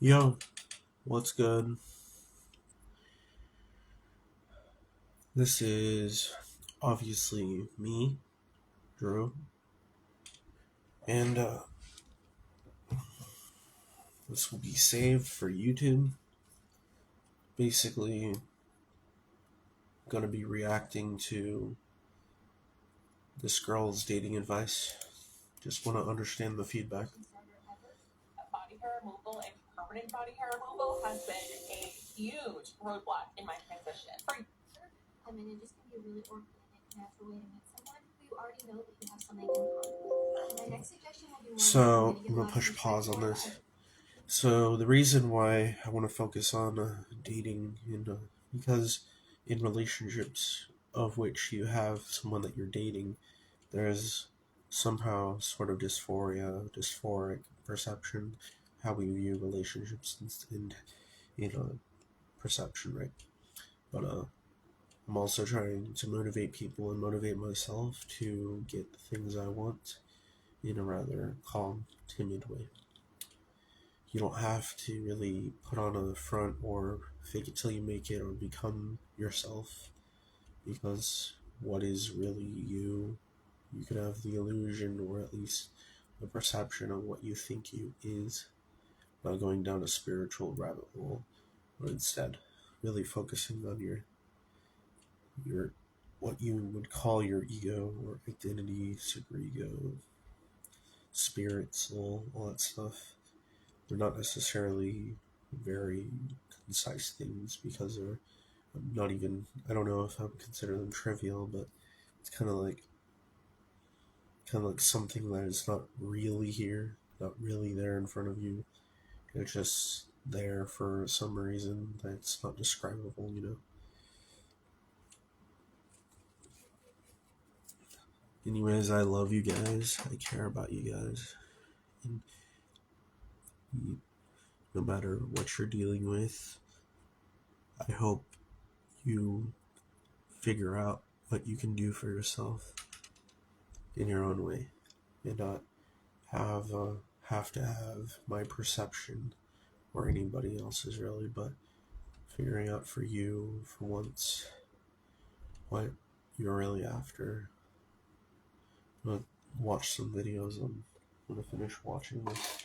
Yo, what's good? This is obviously me, Drew, and this will be saved for YouTube. Basically, gonna be reacting to this girl's dating advice. Just want to understand the feedback. Body hair removal and permanent body hair removal has been a huge roadblock in my transition. I mean, it just can be a really organic, natural way to meet someone who you already know that you have something in common. My next suggestion will be more So, I'm gonna push pause on this. So, the reason why I want to focus on dating, because in relationships of which you have someone that you're dating, there's somehow sort of dysphoric perception, how we view relationships and perception, right? But I'm also trying to motivate people and motivate myself to get the things I want in a rather calm, timid way. You don't have to really put on a front or fake it till you make it or become yourself, because what is really you can have the illusion or at least the perception of what you think you is by going down a spiritual rabbit hole, or instead really focusing on your what you would call your ego or identity, superego, spirit, soul, all that stuff. They're not necessarily very concise things because they're not even, I don't know if I would consider them trivial, but it's kind of like something that is not really here, not really there in front of you. It's just there for some reason that's not describable. Anyways, I love you guys. I care about you guys. And no matter what you're dealing with, I hope you figure out what you can do for yourself in your own way and not have to have my perception or anybody else's, really, but figuring out for you for once what you're really after. I'm gonna watch some videos. I'm gonna finish watching this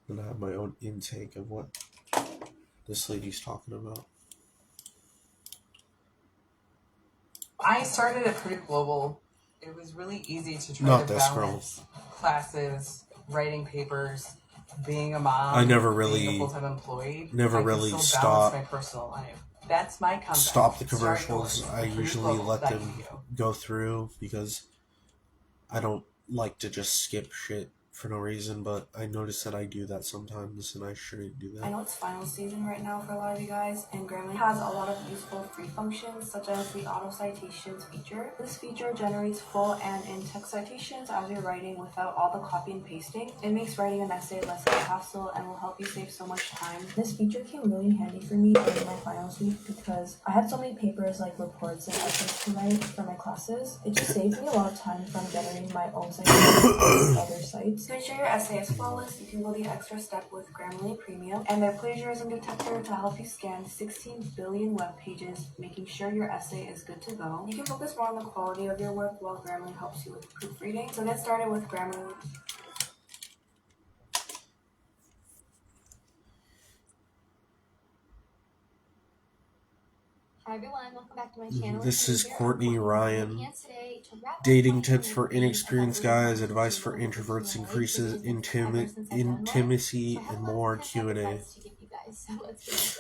and have my own intake of what this lady's talking about. I started at Pretty Global. It was really easy to try to balance classes, writing papers, being a mom. I never being really, a full-time employee. never I really still stop. balance my personal life. That's my comeback. Stop the commercials. I usually let them go through because I don't like to just skip shit for no reason, but I notice that I do that sometimes, and I shouldn't do that. I know it's final season right now for a lot of you guys, and Grammarly has a lot of useful free functions, such as the auto citations feature. This feature generates full and in-text citations as you're writing without all the copy and pasting. It makes writing an essay less of a hassle and will help you save so much time. This feature came really handy for me during my finals week because I had so many papers like reports and essays to write for my classes. It just saved me a lot of time from generating my own citations on other sites. To ensure your essay is flawless, you can go the extra step with Grammarly Premium and their plagiarism detector to help you scan 16 billion web pages, making sure your essay is good to go. You can focus more on the quality of your work while Grammarly helps you with proofreading. So get started with Grammarly. Hi everyone, welcome back to my channel. This is Courtney Ryan. Dating tips for inexperienced guys, advice for introverts, increases intimacy, and more Q&A. So let's get into it.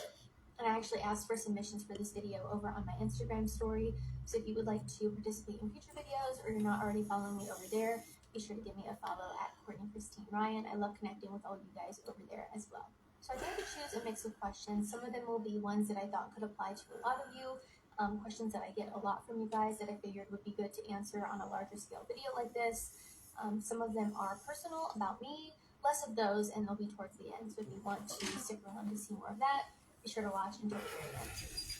And I actually asked for submissions for this video over on my Instagram story. So if you would like to participate in future videos or you're not already following me over there, be sure to give me a follow at Courtney Christine Ryan. I love connecting with all of you guys over there as well. So I tried to choose a mix of questions. Some of them will be ones that I thought could apply to a lot of you. Questions that I get a lot from you guys that I figured would be good to answer on a larger scale video like this. Some of them are personal about me, less of those, and they'll be towards the end. So if you want to stick around to see more of that, be sure to watch until the very end.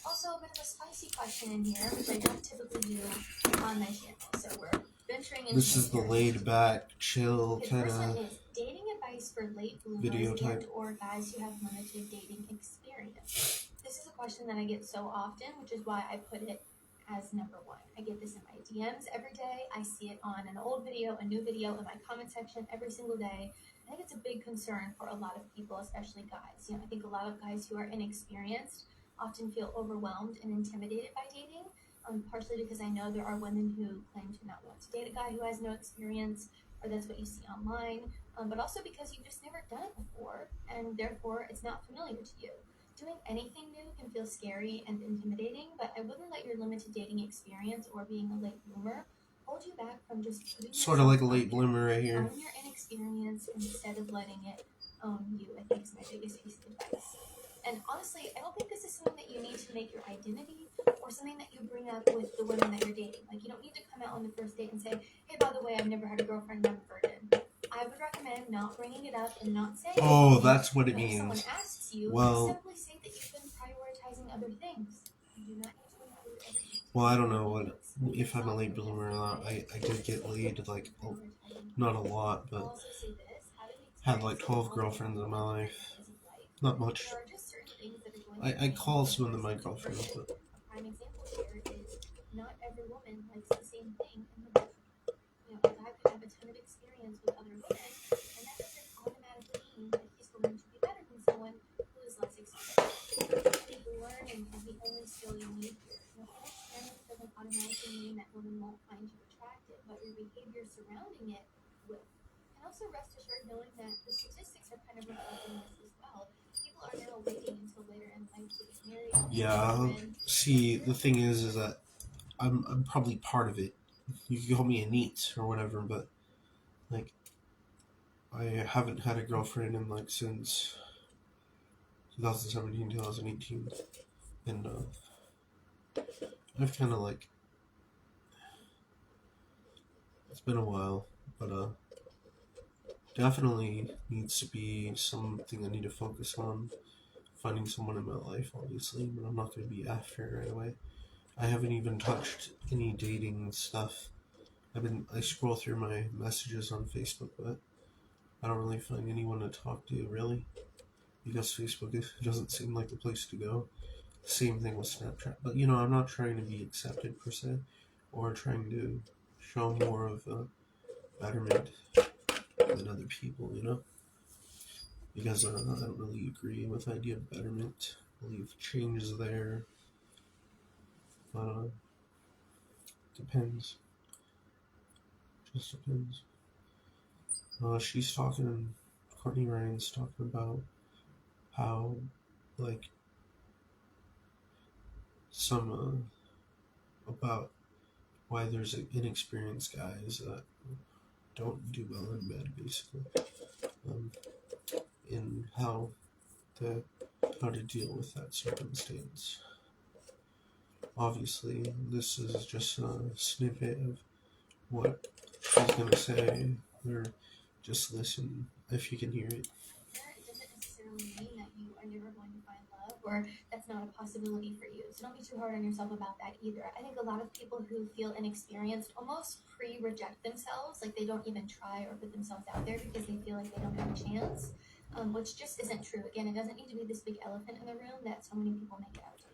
Also, a bit of a spicy question in here, which I don't typically do on my channel. So we're venturing into this is the laid back, chill kind of advice for late bloomers video type. and or guys who have limited dating experience? This is a question that I get so often, which is why I put it as number one. I get this in my DMs every day. I see it on an old video, a new video, in my comment section every single day. I think it's a big concern for a lot of people, especially guys. I think a lot of guys who are inexperienced often feel overwhelmed and intimidated by dating, partially because I know there are women who claim to not want to date a guy who has no experience, or that's what you see online, but also because you've just never done it before, and therefore it's not familiar to you. Doing anything new can feel scary and intimidating, but I wouldn't let your limited dating experience or being a late bloomer hold you back from just putting sort of like a late bloomer right here. Own your inexperience instead of letting it own you, I think is my biggest piece of advice. And honestly, I don't think this is something that you need to make your identity or something that you bring up with the women that you're dating. Like, you don't need to come out on the first date and say, hey, by the way, I've never had a girlfriend, I'm a virgin. I would recommend not bringing it up and not saying Oh, that's what it means. If someone asks you, simply say that you've been prioritizing other things. You do not need to include everything. Well, I don't know if I'm a late bloomer or not. I did get laid, like, not a lot, but had like 12 girlfriends in my life. Not much. I call some of them my girlfriends, but... A prime example here is not every woman likes the same thing in the bedroom. A guy could have a ton of experience with other women, and that doesn't automatically mean that he's going to be better than someone who is less experienced. Learning is the only skill you need here. Inexperience doesn't automatically mean that women won't find you attractive, but your behavior surrounding it will. And also rest assured knowing that the statistics are kind of reflecting this as well. People are now waiting until later in life to get married. Yeah, see, the thing is that I'm probably part of it. You can call me a neat or whatever, but like I haven't had a girlfriend in like since 2017, 2018, and I've kind of like, it's been a while, but definitely needs to be something I need to focus on. Finding someone in my life, obviously, but I'm not going to be after it right away. I haven't even touched any dating stuff. I scroll through my messages on Facebook, but I don't really find anyone to talk to, really, because Facebook doesn't seem like the place to go. Same thing with Snapchat, but I'm not trying to be accepted per se, or trying to show more of a betterment than other people, because I don't really agree with the idea of betterment. I believe change is there. Depends. Just depends. She's talking, Courtney Ryan's talking about how, like, about why there's inexperienced guys that don't do well in bed, basically. And how to deal with that circumstance. Obviously, this is just a snippet of what she's going to say, or just listen if you can hear it. It doesn't necessarily mean that you are never going to find love, or that's not a possibility for you. So don't be too hard on yourself about that either. I think a lot of people who feel inexperienced almost pre-reject themselves, like they don't even try or put themselves out there because they feel like they don't have a chance, which just isn't true. Again, it doesn't need to be this big elephant in the room that so many people make it out to be.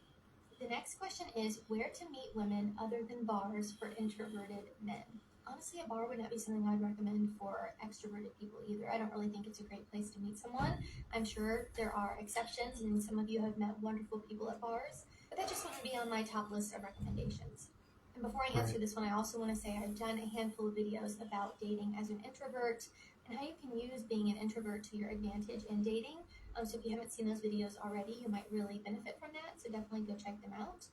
The next question is where to meet women other than bars for introverted men. Honestly, a bar would not be something I'd recommend for extroverted people either. I don't really think it's a great place to meet someone. I'm sure there are exceptions, and some of you have met wonderful people at bars, but that just wouldn't be on my top list of recommendations. And before I answer this one, I also want to say I've done a handful of videos about dating as an introvert and how you can use being an introvert to your advantage in dating. So if you haven't seen those videos already, you might really benefit from that, so definitely go check them out.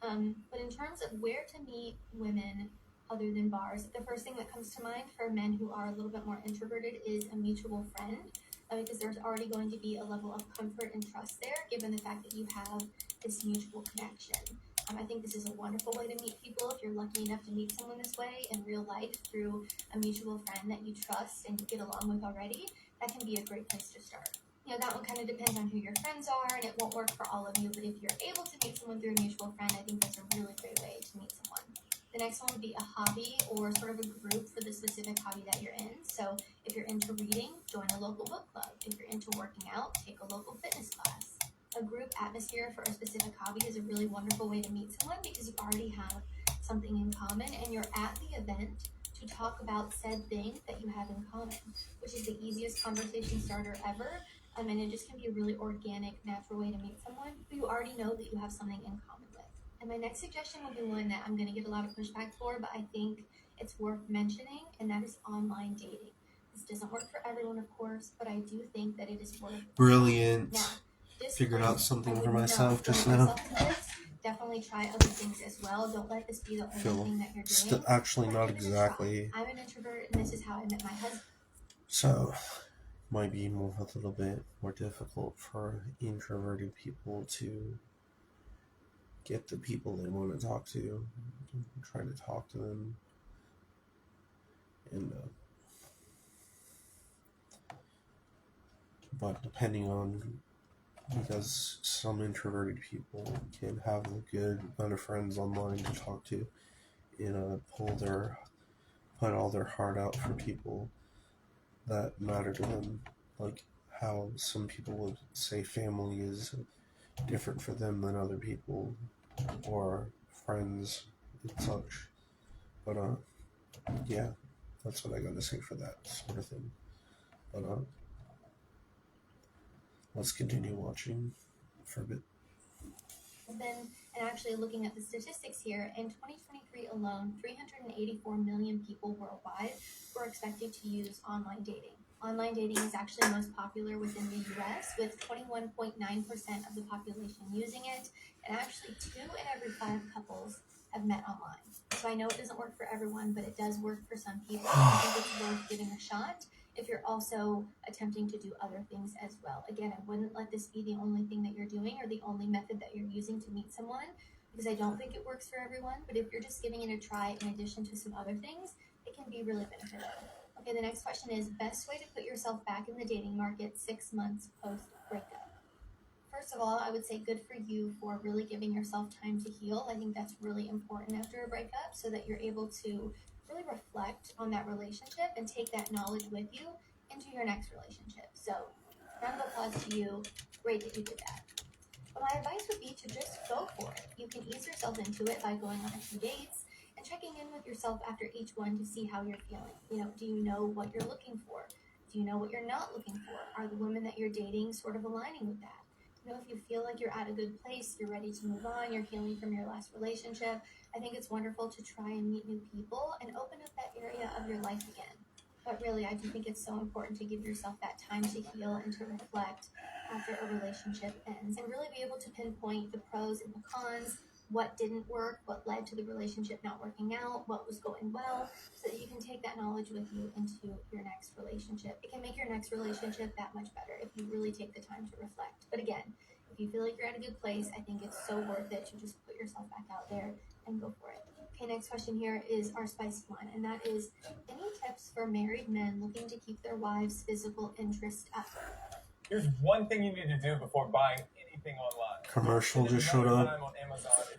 But in terms of where to meet women other than bars, the first thing that comes to mind for men who are a little bit more introverted is a mutual friend, because there's already going to be a level of comfort and trust there, given the fact that you have this mutual connection. I think this is a wonderful way to meet people if you're lucky enough to meet someone this way in real life through a mutual friend that you trust and you get along with already. That can be a great place to start. That one kind of depends on who your friends are, and it won't work for all of you, but if you're able to meet someone through a mutual friend, I think that's a really great way to meet someone. The next one would be a hobby or sort of a group for the specific hobby that you're in. So if you're into reading, join a local book atmosphere for a specific hobby is a really wonderful way to meet someone because you already have something in common and you're at the event to talk about said thing that you have in common, which is the easiest conversation starter ever. And it just can be a really organic, natural way to meet someone who you already know that you have something in common with. And my next suggestion will be one that I'm going to get a lot of pushback for, but I think it's worth mentioning, and that is online dating. This doesn't work for everyone, of course, but I do think that it is worth. Brilliant. Now, Figured out something for myself just limit now. yourself to this. Definitely try other things as well. Don't let this be the only thing that you're doing. Actually, not exactly. I'm an introvert, and this is how I met my husband. So, might be a little bit more difficult for introverted people to get the people they want to talk to, try to talk to them, and but depending on, because some introverted people can have a good amount of friends online to talk to, and put all their heart out for people that matter to them, like how some people would say family is different for them than other people, or friends and such. But yeah, that's what I gotta say for that sort of thing. But let's continue watching for a bit. And actually looking at the statistics here, in 2023 alone, 384 million people worldwide were expected to use online dating. Online dating is actually most popular within the US, with 21.9% of the population using it, and actually 2 in every 5 couples have met online. So I know it doesn't work for everyone, but it does work for some people. I think it's worth giving a shot if you're also attempting to do other things as well. Again, I wouldn't let this be the only thing that you're doing or the only method that you're using to meet someone, because I don't think it works for everyone. But if you're just giving it a try in addition to some other things, it can be really beneficial. Okay, the next question is, best way to put yourself back in the dating market 6 months post-breakup? First of all, I would say good for you for really giving yourself time to heal. I think that's really important after a breakup, so that you're able to really reflect on that relationship and take that knowledge with you into your next relationship. So, round of applause to you. Great that you did that. But my advice would be to just go for it. You can ease yourself into it by going on a few dates and checking in with yourself after each one to see how you're feeling. Do you know what you're looking for? Do you know what you're not looking for? Are the women that you're dating sort of aligning with that? If you feel like you're at a good place, you're ready to move on, you're healing from your last relationship, I think it's wonderful to try and meet new people and open up that area of your life again. But really, I do think it's so important to give yourself that time to heal and to reflect after a relationship ends, and really be able to pinpoint the pros and the cons, what didn't work, what led to the relationship not working out, what was going well, so that you can take that knowledge with you into your next relationship. It can make your next relationship that much better if you really take the time to reflect. But again, if you feel like you're at a good place, I think it's so worth it to just put yourself back out there and go for it. Okay, next question here is our spicy one, and that is, any tips for married men looking to keep their wives' physical interest up? Here's one thing you need to do before buying anything online. Commercial just showed up.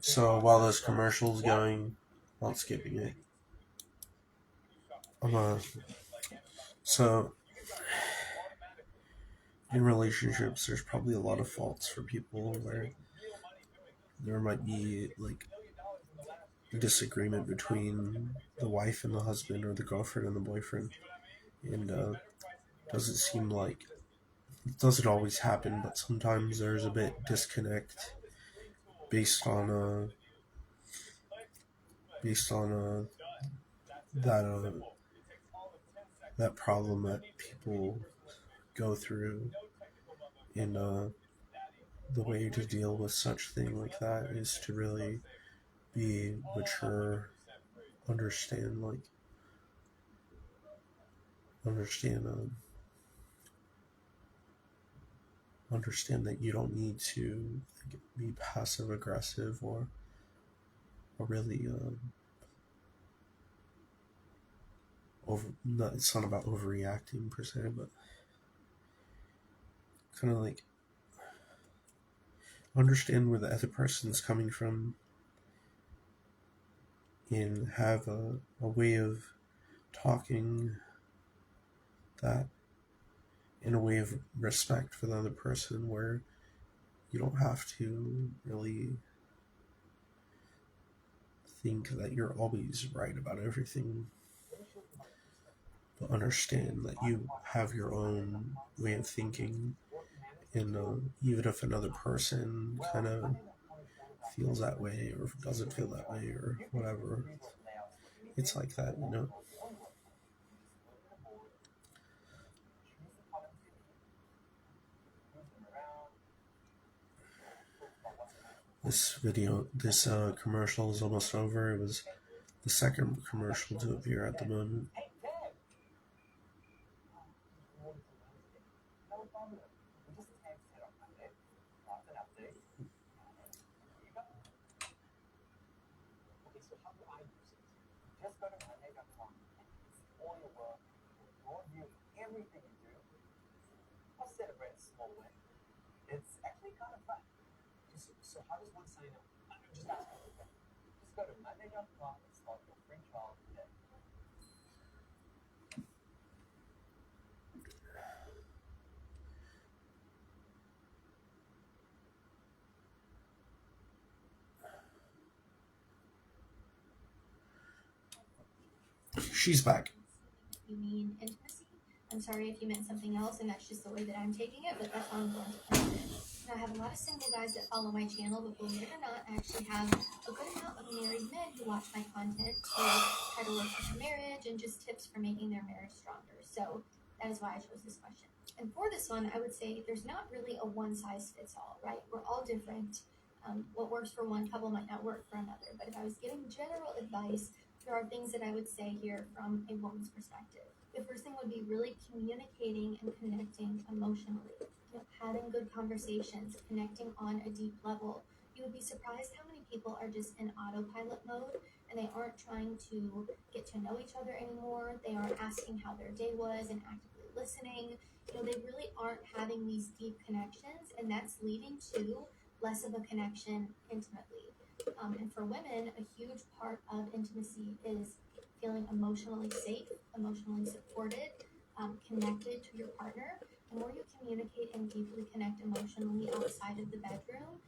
So while this commercial is going, I'm skipping it. So in relationships, there's probably a lot of faults for people where there might be like a disagreement between the wife and the husband, or the girlfriend and the boyfriend, and doesn't seem like it doesn't always happen, but sometimes there's a bit disconnect based on that problem that people go through, and the way to deal with such thing like that is to really be mature, understand that you don't need to be passive aggressive or really it's not about overreacting per se, but kind of like understand where the other person's coming from, and have a way of talking that in a way of respect for the other person, where You don't have to really think that you're always right about everything, but understand that you have your own way of thinking, and even if another person kind of feels that way or doesn't feel that way or whatever, it's like that, you know. This commercial is almost over. It was the second commercial to appear at the moment. So how does one sign up? Just ask me. Just go to Monday.com and start your free trial today. She's back. You mean intimacy? I'm sorry if you meant something else, and that's just the way that I'm taking it, but that's how I'm going to present it. Now, I have a lot of single guys that follow my channel, but believe it or not, I actually have a good amount of married men who watch my content to try to work on their marriage and just tips for making their marriage stronger. So that is why I chose this question. And for this one, I would say there's not really a one size fits all, right? We're all different. What works for one couple might not work for another. But if I was giving general advice, there are things that I would say here from a woman's perspective. The first thing would be really communicating and connecting emotionally. Having good conversations, connecting on a deep level. You would be surprised how many people are just in autopilot mode and they aren't trying to get to know each other anymore. They aren't asking how their day was and actively listening. They really aren't having these deep connections, and that's leading to less of a connection intimately. And for women, a huge part of intimacy is feeling emotionally safe, emotionally supported, connected to your partner. The more you communicate and deeply connect emotionally outside of the bedroom,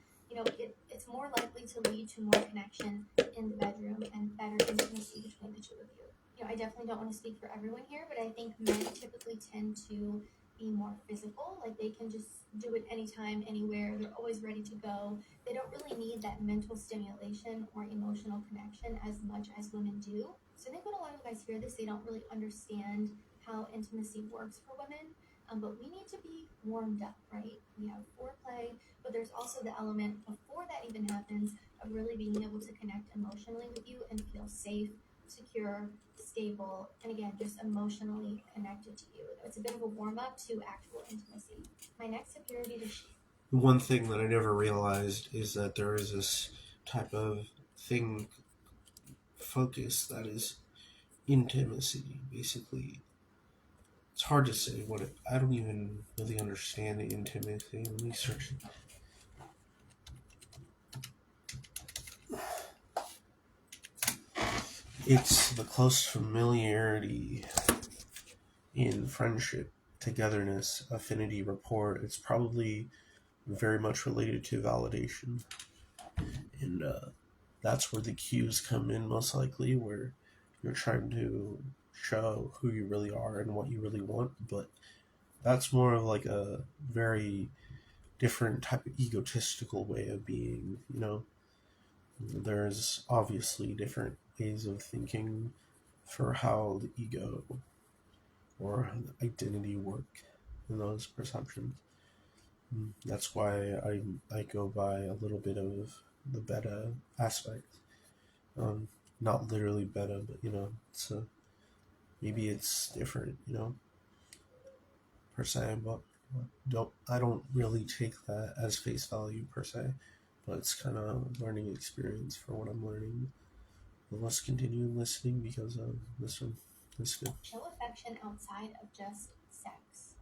it's more likely to lead to more connection in the bedroom and better intimacy between the two of you. I definitely don't want to speak for everyone here, but I think men typically tend to be more physical. Like, they can just do it anytime, anywhere. They're always ready to go. They don't really need that mental stimulation or emotional connection as much as women do. So I think when a lot of guys hear this, they don't really understand how intimacy works for women. But we need to be warmed up, right? We have foreplay, but there's also the element before that even happens of really being able to connect emotionally with you and feel safe, secure, stable, and again, just emotionally connected to you. It's a bit of a warm up to actual intimacy. My next tip here would be to one thing that I never realized is that there is this type of thing, focus, that is intimacy, basically. It's hard to say what it, I don't even really understand intimacy. Let me search it. It's the close familiarity in friendship, togetherness, affinity, rapport. It's probably very much related to validation. And that's where the cues come in, most likely, where you're trying to show who you really are and what you really want. But that's more of like a very different type of egotistical way of being, you know. There's obviously different ways of thinking for how the ego or the identity work in those perceptions. That's why I go by a little bit of the beta aspect. Not literally beta, but it's maybe it's different, per se. But I don't really take that as face value per se. But it's kind of a learning experience for what I'm learning. But let's continue listening because this one is good. Show affection outside of just sex.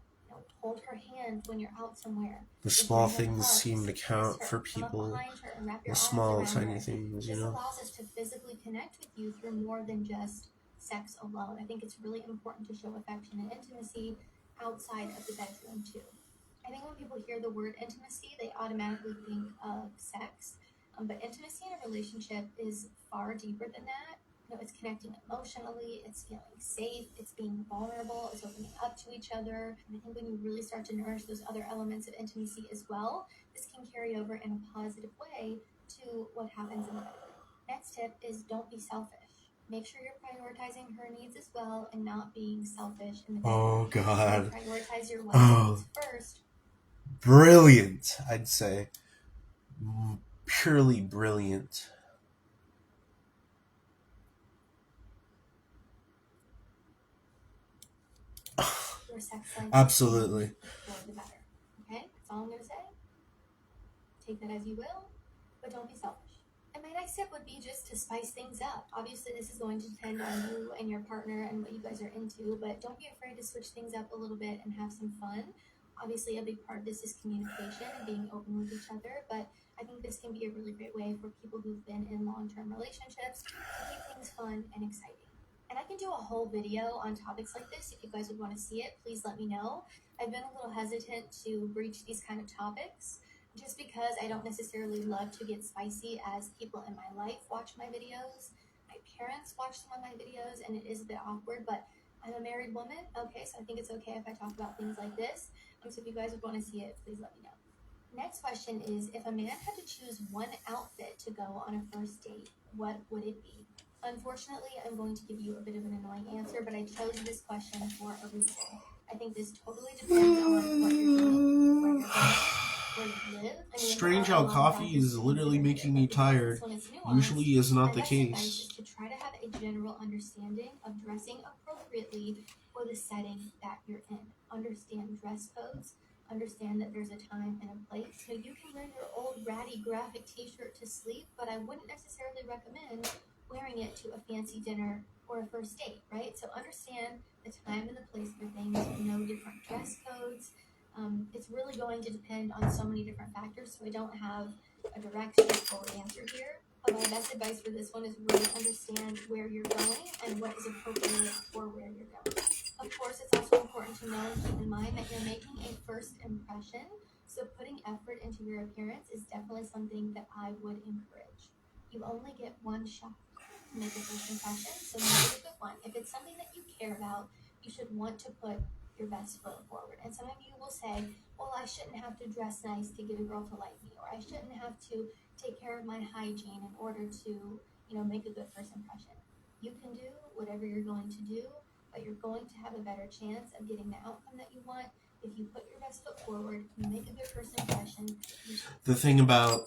Hold her hand when you're out somewhere. The small things seem to count for people. The small, tiny things, This allows us to physically connect with you through more than just sex alone. I think it's really important to show affection and intimacy outside of the bedroom too. I think when people hear the word intimacy, they automatically think of sex. But intimacy in a relationship is far deeper than that. You know, it's connecting emotionally, it's feeling safe, it's being vulnerable, it's opening up to each other. And I think when you really start to nourish those other elements of intimacy as well, this can carry over in a positive way to what happens in the bedroom. Next tip is don't be selfish. Make sure you're prioritizing her needs as well and not being selfish in the bedroom. Oh God. Prioritize your wife's needs first. Brilliant, I'd say. Purely brilliant. Your sex life. Absolutely. For the better. Okay? That's all I'm going to say. Take that as you will, but don't be selfish. And my next tip would be just to spice things up. Obviously, this is going to depend on you and your partner and what you guys are into, but don't be afraid to switch things up a little bit and have some fun. Obviously, a big part of this is communication and being open with each other, but I think this can be a really great way for people who've been in long-term relationships to keep things fun and exciting. And I can do a whole video on topics like this. If you guys would want to see it, please let me know. I've been a little hesitant to breach these kind of topics just because I don't necessarily love to get spicy as people in my life watch my videos. My parents watch some of my videos and it is a bit awkward, but I'm a married woman, okay, so I think it's okay if I talk about things like this. So if you guys would want to see it, please let me know. Next question is, if a man had to choose one outfit to go on a first date, what would it be? Unfortunately, I'm going to give you a bit of an annoying answer, but I chose this question for a reason. I think this totally depends on what you're doing, where you're going, where you live. Strange how coffee is literally making me tired. Usually is not the case. Is to try to have a general understanding of dressing appropriately for the setting that you're in. Understand dress codes. Understand that there's a time and a place. So you can wear your old ratty graphic t-shirt to sleep, but I wouldn't necessarily recommend wearing it to a fancy dinner or a first date, right? So understand the time and the place for things, know different dress codes. It's really going to depend on so many different factors, so I don't have a direct, straightforward answer here. But my best advice for this one is really understand where you're going and what is appropriate for where you're going. Of course, it's also important to know and keep in mind that you're making a first impression, so putting effort into your appearance is definitely something that I would encourage. You only get one shot to make a first impression, so make it a good one. If it's something that you care about, you should want to put your best foot forward. And some of you will say, well, I shouldn't have to dress nice to get a girl to like me, or I shouldn't have to take care of my hygiene in order to, make a good first impression. You can do whatever you're going to do, but you're going to have a better chance of getting the outcome that you want if you put your best foot forward, you make a good first impression. The thing about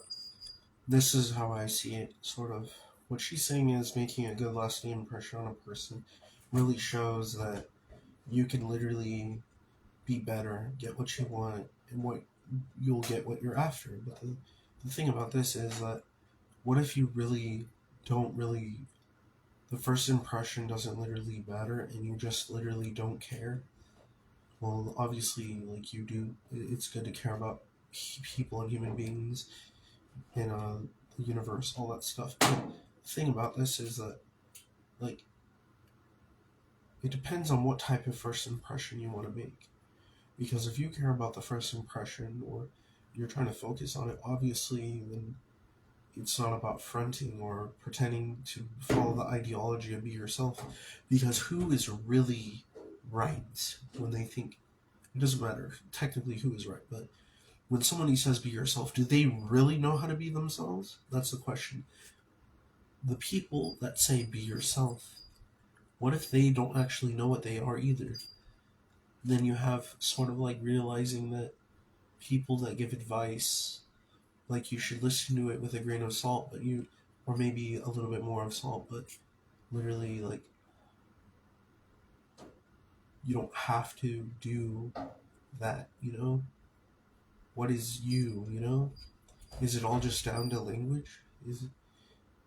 this is how I see it, sort of. What she's saying is making a good lasting impression on a person really shows that you can literally be better, get what you want, and you'll get what you're after. But the thing about this is that what if you really don't the first impression doesn't literally matter and you just literally don't care? Well, obviously, like you do, it's good to care about people and human beings and the universe, all that stuff. But the thing about this is that, like, it depends on what type of first impression you want to make. Because if you care about the first impression or you're trying to focus on it, obviously, then it's not about fronting or pretending to follow the ideology of be yourself. Because who is really right when they think, it doesn't matter technically who is right, but when somebody says be yourself, do they really know how to be themselves? That's the question. The people that say be yourself, what if they don't actually know what they are either? Then you have sort of like realizing that people that give advice, like you should listen to it with a grain of salt, but or maybe a little bit more of salt, but literally, like, you don't have to do that, What is you? Is it all just down to language? And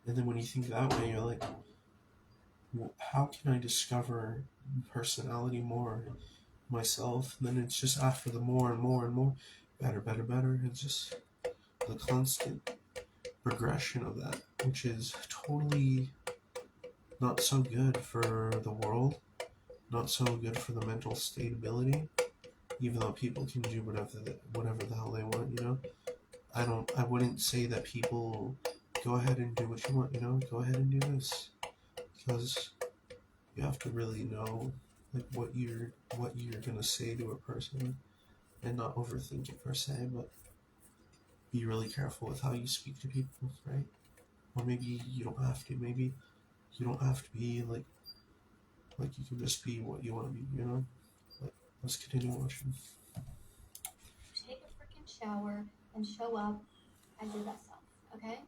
then when you think that way, you're like, well, how can I discover personality more myself? And then it's just after the more and more and more, better. It's just the constant progression of that, which is totally not so good for the world, not so good for the mental stability, even though people can do whatever the hell they want, you know. I wouldn't say that people go ahead and do what you want, you know. Go ahead and do this, because you have to really know like what you're gonna say to a person, and not overthink it per se, but be really careful with how you speak to people, right? Or maybe you don't have to. Maybe you don't have to be like you can just be what you want to be, you know. But let's continue watching. Take a freaking shower and show up as your best self, okay?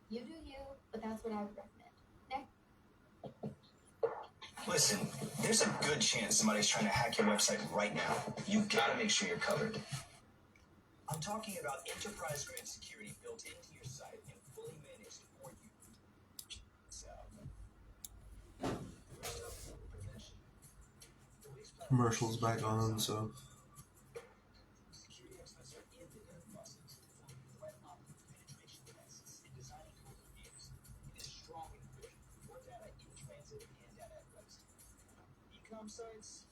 You do you, but that's what I would recommend. Next. Listen, there's a good chance somebody's trying to hack your website right now. You've got to make sure you're covered. I'm talking about enterprise-grade security built into your site and fully managed for you. So, Commercials back on, so security experts are in the dev process, performing threat penetration tests and designing code reviews. It is strong encryption for data in transit and data at rest. E-com sites,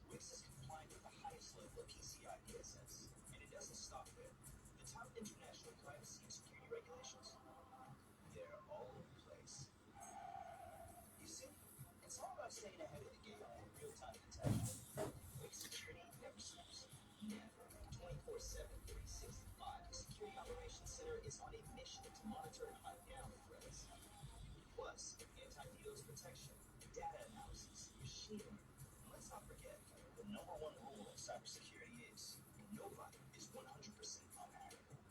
Wix is compliant with the highest level of PCI DSS, and it doesn't stop there. The top international privacy and security regulations, they're all in place. You see, it's all about staying ahead of the game in real-time detection. Wix security never stops. Never. 24/7, 365. The Security Operations Center is on a mission to monitor and hunt down threats. Plus, anti-DDoS protection, data analysis, machine learning. And let's not forget, the number one rule of cybersecurity is nobody is 100% unhackable.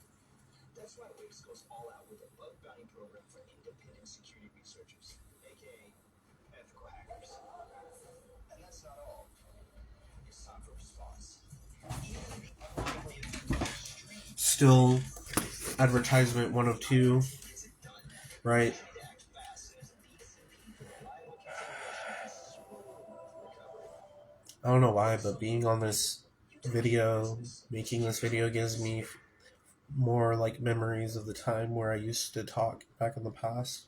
That's why Wix goes all out with a bug bounty program for independent security researchers, aka ethical hackers. And that's not all. It's time for response. still advertisement 102, right? I don't know why, but being on this video, making this video gives me more like memories of the time where I used to talk back in the past.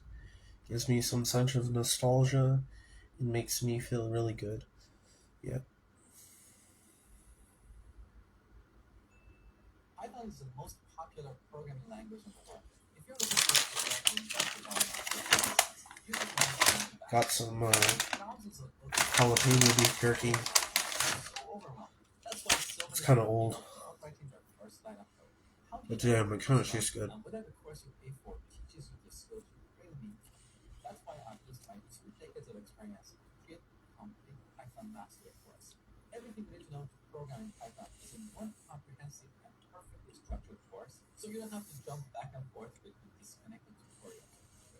Gives me some sense of nostalgia. It makes me feel really good. Yeah. Python is the most popular programming language in the world. If you're looking for Got some thousands of jalapeno beef jerky. That's why so It's kind of old, are writing their first line of code. How do but you damn, it kind of tastes good. whether the course you pay for teaches you the skills you really need? That's why I've used my 2 decades of experience to create a complete Python mastery course. Everything you need to know to program in Python is in one comprehensive and perfectly structured course, so you don't have to jump back and forth between disconnected tutorials.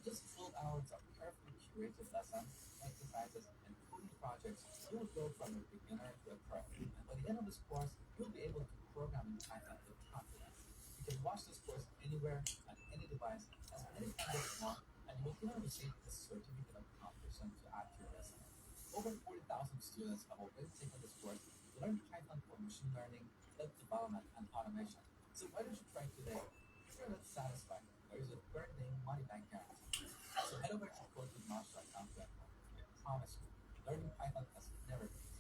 Just full hours of carefully curated lessons, exercises, and coding projects. You'll go from a beginner to a pro, and by the end of this course, you'll be able to program in Python with confidence. You can watch this course anywhere, on any device, as many times as you want, and you will even receive a certificate of completion to add to your resume. Over 40,000 students have already taken this course to learn Python for machine learning, web development, and automation. So why don't you try today? If you're not satisfied, there is a birthday money back guarantee. So head over to codewithmosh.com to enroll. I promise you, learning Python has never been easier.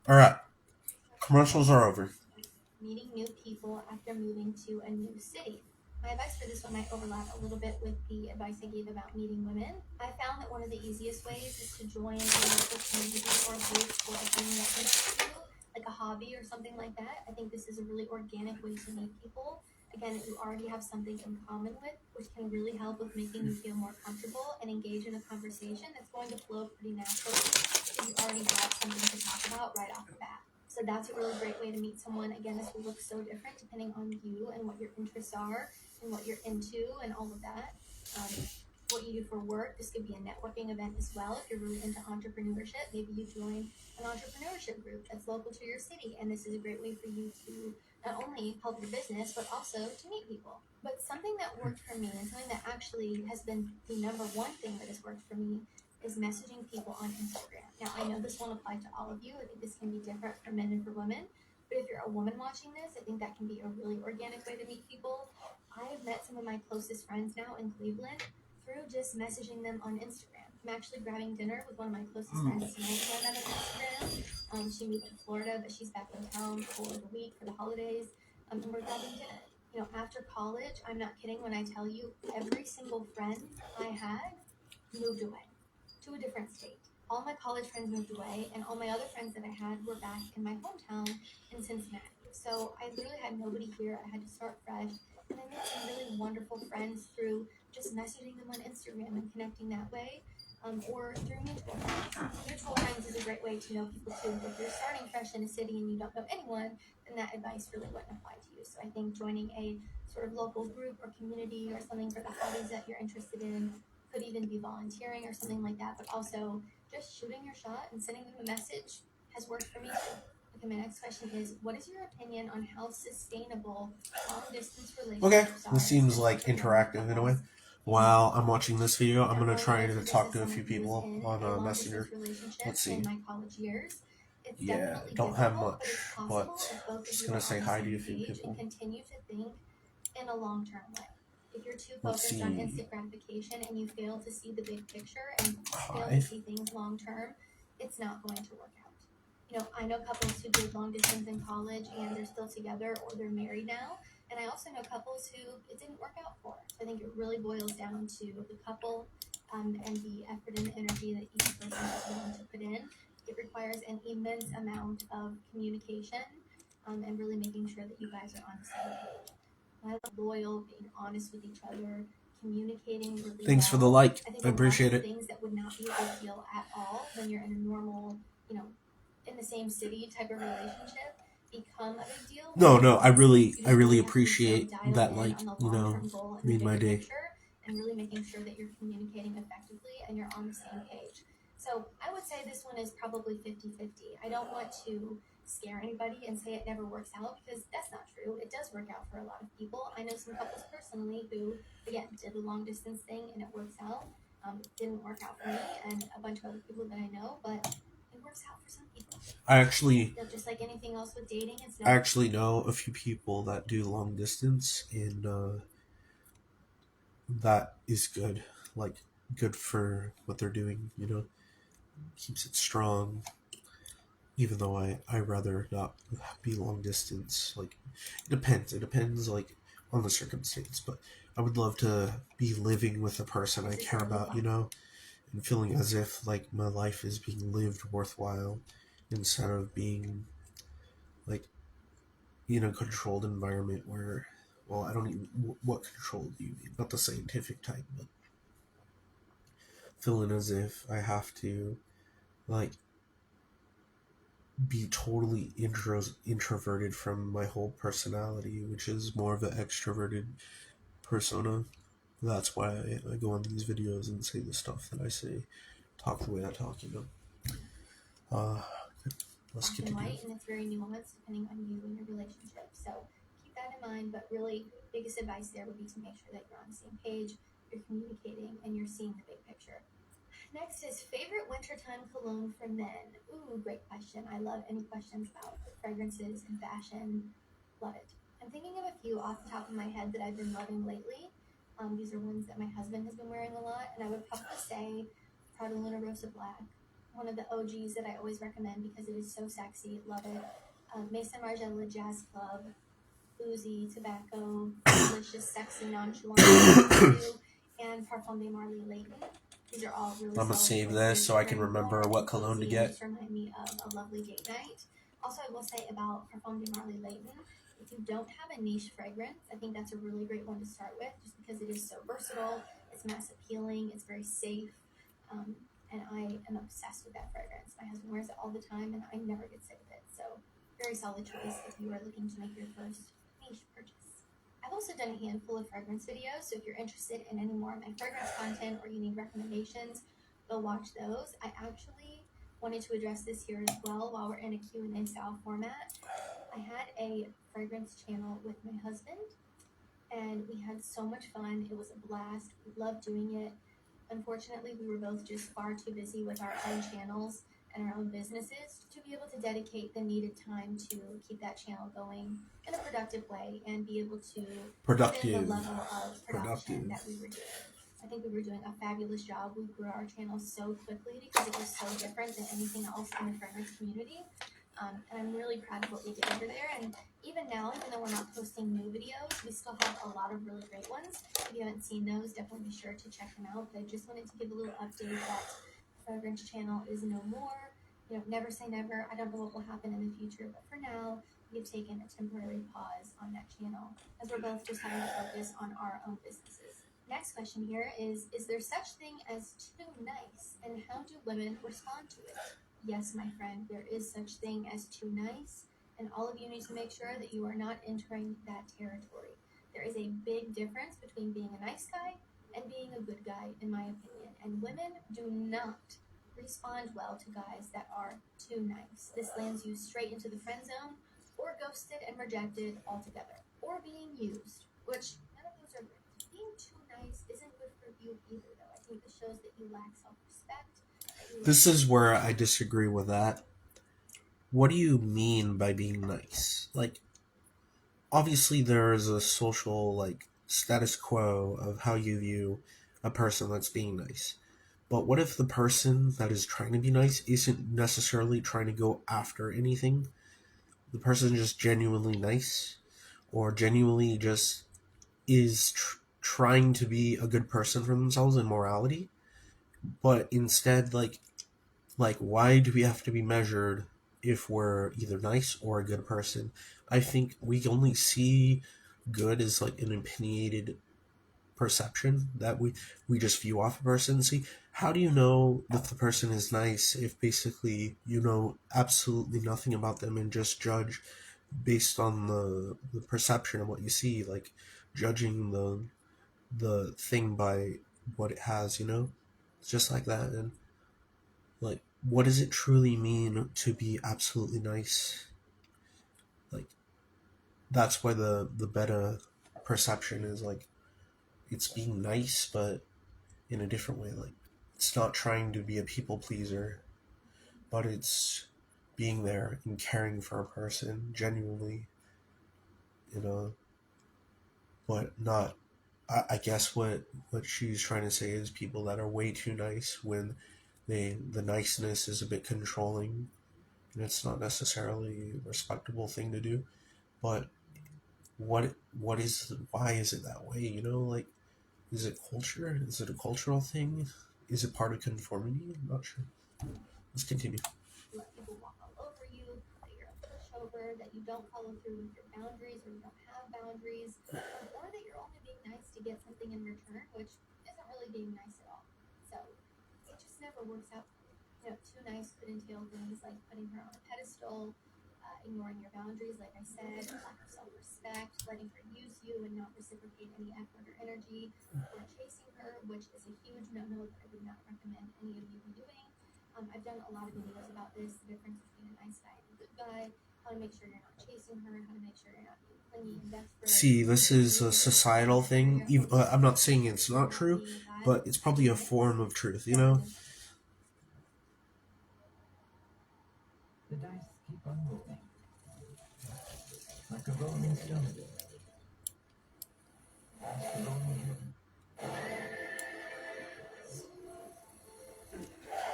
All right, commercials are over. Meeting new people after moving to a new city. My advice for this one might overlap a little bit with the advice I gave about meeting women. I found that one of the easiest ways is to join a local community or group for a thing that interests you, like a hobby or something like that. I think this is a really organic way to meet people. Again, you already have something in common with, which can really help with making you feel more comfortable and engage in a conversation that's going to flow pretty naturally if you already have something to talk about right off the bat. So that's a really great way to meet someone. Again, this will look so different depending on you and what your interests are and what you're into and all of that. What you do for work. This could be a networking event as well. If you're really into entrepreneurship, maybe you join an entrepreneurship group that's local to your city. And this is a great way for you to not only help your business, but also to meet people. But something that worked for me and something that actually has been the number one thing that has worked for me is messaging people on Instagram. Now, I know this won't apply to all of you. I think this can be different for men and for women. But if you're a woman watching this, I think that can be a really organic way to meet people. I have met some of my closest friends now in Cleveland through just messaging them on Instagram. I'm actually grabbing dinner with one of my closest friends tonight who I met on Instagram. She moved to Florida, but she's back in town for the week for the holidays, and we're grabbing dinner. You know, after college, I'm not kidding when I tell you, every single friend I had moved away to a different state. All my college friends moved away, and all my other friends that I had were back in my hometown in Cincinnati. So I literally had nobody here. I had to start fresh. And I made some really wonderful friends through just messaging them on Instagram and connecting that way, or through mutual friends. Mutual friends is a great way to know people too. But if you're starting fresh in a city and you don't know anyone, then that advice really wouldn't apply to you. So I think joining a sort of local group or community or something for the hobbies that you're interested in, could even be volunteering or something like that, but also just shooting your shot and sending them a message has worked for me too. Okay, my next question is, what is your opinion on how sustainable long-distance relationships are? This seems like especially for interactive in a way. couples? While I'm watching this video, I'm Now, going to try going to into talk this to a as few someone who was people in on a Messenger. long-distance relationship Let's see. in my college years, it's Yeah, definitely don't have difficult, much, but it's possible but if both of just you going are to say on the hi to same a few page people. and continue to think in a long-term way. If you're too Let's focused on see. instant gratification and you fail to see the big picture and fail Hi. to see things long-term, it's not going to work out. You know, I know couples who did long distance in college and they're still together or they're married now. And I also know couples who it didn't work out for. So I think it really boils down to the couple, and the effort and the energy that each person is willing to put in. It requires an immense amount of communication, and really making sure that you guys are on the same page. I love loyal, being honest with each other, communicating really Thanks for the well. like. I think I appreciate a lot it. of things that would not be a big deal at all when you're in a normal, you know, in the same city type of relationship become a big deal. No, I really You just really have to be so appreciate dialed that, in like, on the you know, long-term goal and the made my bigger day. picture, and really making sure that you're communicating effectively and you're on the same page. So I would say this one is probably 50-50. I don't want to scare anybody and say it never works out, because that's not true. It does work out for a lot of people. I know some couples personally who, again, did a long distance thing and it works out. It didn't work out for me and a bunch of other people that I know, but it works out for some people. I actually, You know, just like anything else with dating, it's I actually know a few people that do long distance, and that is good. Like, good for what they're doing, you know, keeps it strong. Even though I rather not be long distance. Like, it depends like on the circumstance, but I would love to be living with a person I care about, you know, and feeling as if like my life is being lived worthwhile, instead of being like in a controlled environment where, well, I don't even, what control do you mean? Not the scientific type, but feeling as if I have to like be totally introverted from my whole personality, which is more of an extroverted persona. That's why I go on these videos and say the stuff that I say, talk the way I talk, you know. Let's black get and to white, and it's very nuanced depending on you and your relationship. So keep that in mind. But really, biggest advice there would be to make sure that you're on the same page, you're communicating, and you're seeing the big picture. Next is favorite wintertime cologne for men. Ooh, great question. I love any questions about fragrances and fashion. Love it. I'm thinking of a few off the top of my head that I've been loving lately. These are ones that my husband has been wearing a lot, and I would probably say Prada Luna Rosa Black, one of the OGs that I always recommend because it is so sexy. Love it. Maison Margiela Jazz Club, Boozy, Tobacco, Delicious, Sexy, Nonchalant, and Parfum de Marly Layton. These are all really I'm gonna solid save choices. this so I can Very remember warm, what cologne to cozy, and get. just remind me of a lovely date night. Also, I will say about Parfum de Marly Layton, if you don't have a niche fragrance, I think that's a really great one to start with, just because it is so versatile, it's mass appealing, it's very safe, and I am obsessed with that fragrance. My husband wears it all the time, and I never get sick of it. So, very solid choice if you are looking to make your first niche purchase. I've also done a handful of fragrance videos, so if you're interested in any more of my fragrance content or you need recommendations, go watch those. I actually wanted to address this here as well while we're in a Q&A style format. I had a fragrance channel with my husband, and we had so much fun. It was a blast. We loved doing it. Unfortunately, we were both just far too busy with our own channels and our own businesses to be able to dedicate the needed time to keep that channel going in a productive way and be able to give the level of production that we were doing. I think we were doing a fabulous job. We grew our channel so quickly because it was so different than anything else in the fragrance community. And I'm really proud of what we did over there. And even now, even though we're not posting new videos, we still have a lot of really great ones. If you haven't seen those, definitely be sure to check them out. But I just wanted to give a little update that fragrance channel is no more. You know, never say never. I don't know what will happen in the future, but for now, we've taken a temporary pause on that channel as we're both just having to focus on our own businesses. Next question here is there such thing as too nice, and how do women respond to it? Yes, my friend, there is such thing as too nice, and all of you need to make sure that you are not entering that territory. There is a big difference between being a nice guy and being a good guy, in my opinion, and women do not respond well to guys that are too nice. This lands you straight into the friend zone, or ghosted and rejected altogether, or being used, which none of those are great. Being too nice isn't good for you either, though. I think this shows that you lack self-respect. This is where I disagree with that. What do you mean by being nice? Like, obviously there is a social, like, status quo of how you view a person that's being nice. But what if the person that is trying to be nice isn't necessarily trying to go after anything? The person is just genuinely nice, or genuinely just is trying to be a good person for themselves in morality, but instead, like why do we have to be measured if we're either nice or a good person? I think we only see good as like an opinionated perception that we just view off a person. See, how do you know that the person is nice if basically you know absolutely nothing about them and just judge based on the perception of what you see, like judging the thing by what it has, you know? It's just like that. And like, what does it truly mean to be absolutely nice? Like, that's why the beta perception is like, it's being nice, but in a different way. Like, it's not trying to be a people pleaser, but it's being there and caring for a person genuinely, you know. But not, I guess what she's trying to say is people that are way too nice when the niceness is a bit controlling, and it's not necessarily a respectable thing to do. But why is it that way, you know? Like, is it culture? Is it a cultural thing? Is it part of conformity? I'm not sure. Let's continue. Let people walk all over you, that you're a pushover, that you don't follow through with your boundaries or you don't have boundaries, or that you're only being nice to get something in return, which isn't really being nice at all. So it just never works out. You know, too nice could entail things like putting her on a pedestal, ignoring your boundaries, like I said, lack of self-respect, letting her use you and not reciprocate any effort or energy, or chasing her, which is a huge no-no that I would not recommend any of you be doing. I've done a lot of videos about this, the difference between a nice guy and a good guy, how to make sure you're not chasing her, how to make sure you're not being clingy and desperate. See, this is a societal thing. I'm not saying it's not true, but it's probably a form of truth, you know? The dice keep on moving. Like a rolling stone. Past the rolling hill.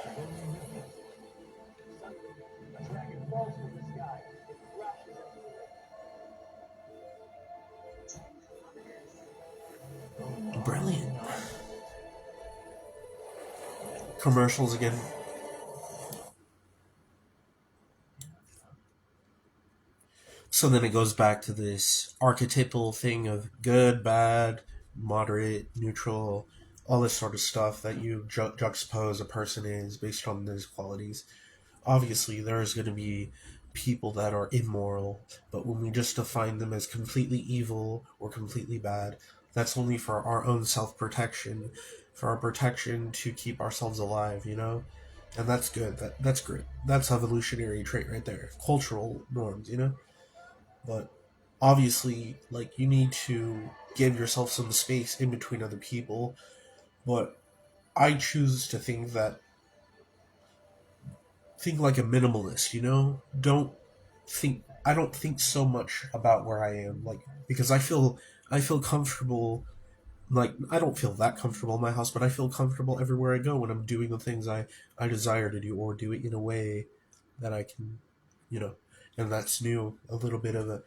The rolling river. Suddenly, a dragon falls from the sky. It crashes into the lake. Brilliant. Commercials again. So then it goes back to this archetypal thing of good, bad, moderate, neutral, all this sort of stuff that you juxtapose a person is based on these qualities. Obviously, there's going to be people that are immoral, but when we just define them as completely evil or completely bad, that's only for our own self-protection, for our protection to keep ourselves alive, you know? And that's good. That's great. That's evolutionary trait right there. Cultural norms, you know? But obviously, like, you need to give yourself some space in between other people. But I choose to think that think like a minimalist, you know? I don't think so much about where I am, like, because I feel comfortable. Like, I don't feel that comfortable in my house, but I feel comfortable everywhere I go when I'm doing the things I desire to do, or do it in a way that I can, you know, and that's new. A little bit of a,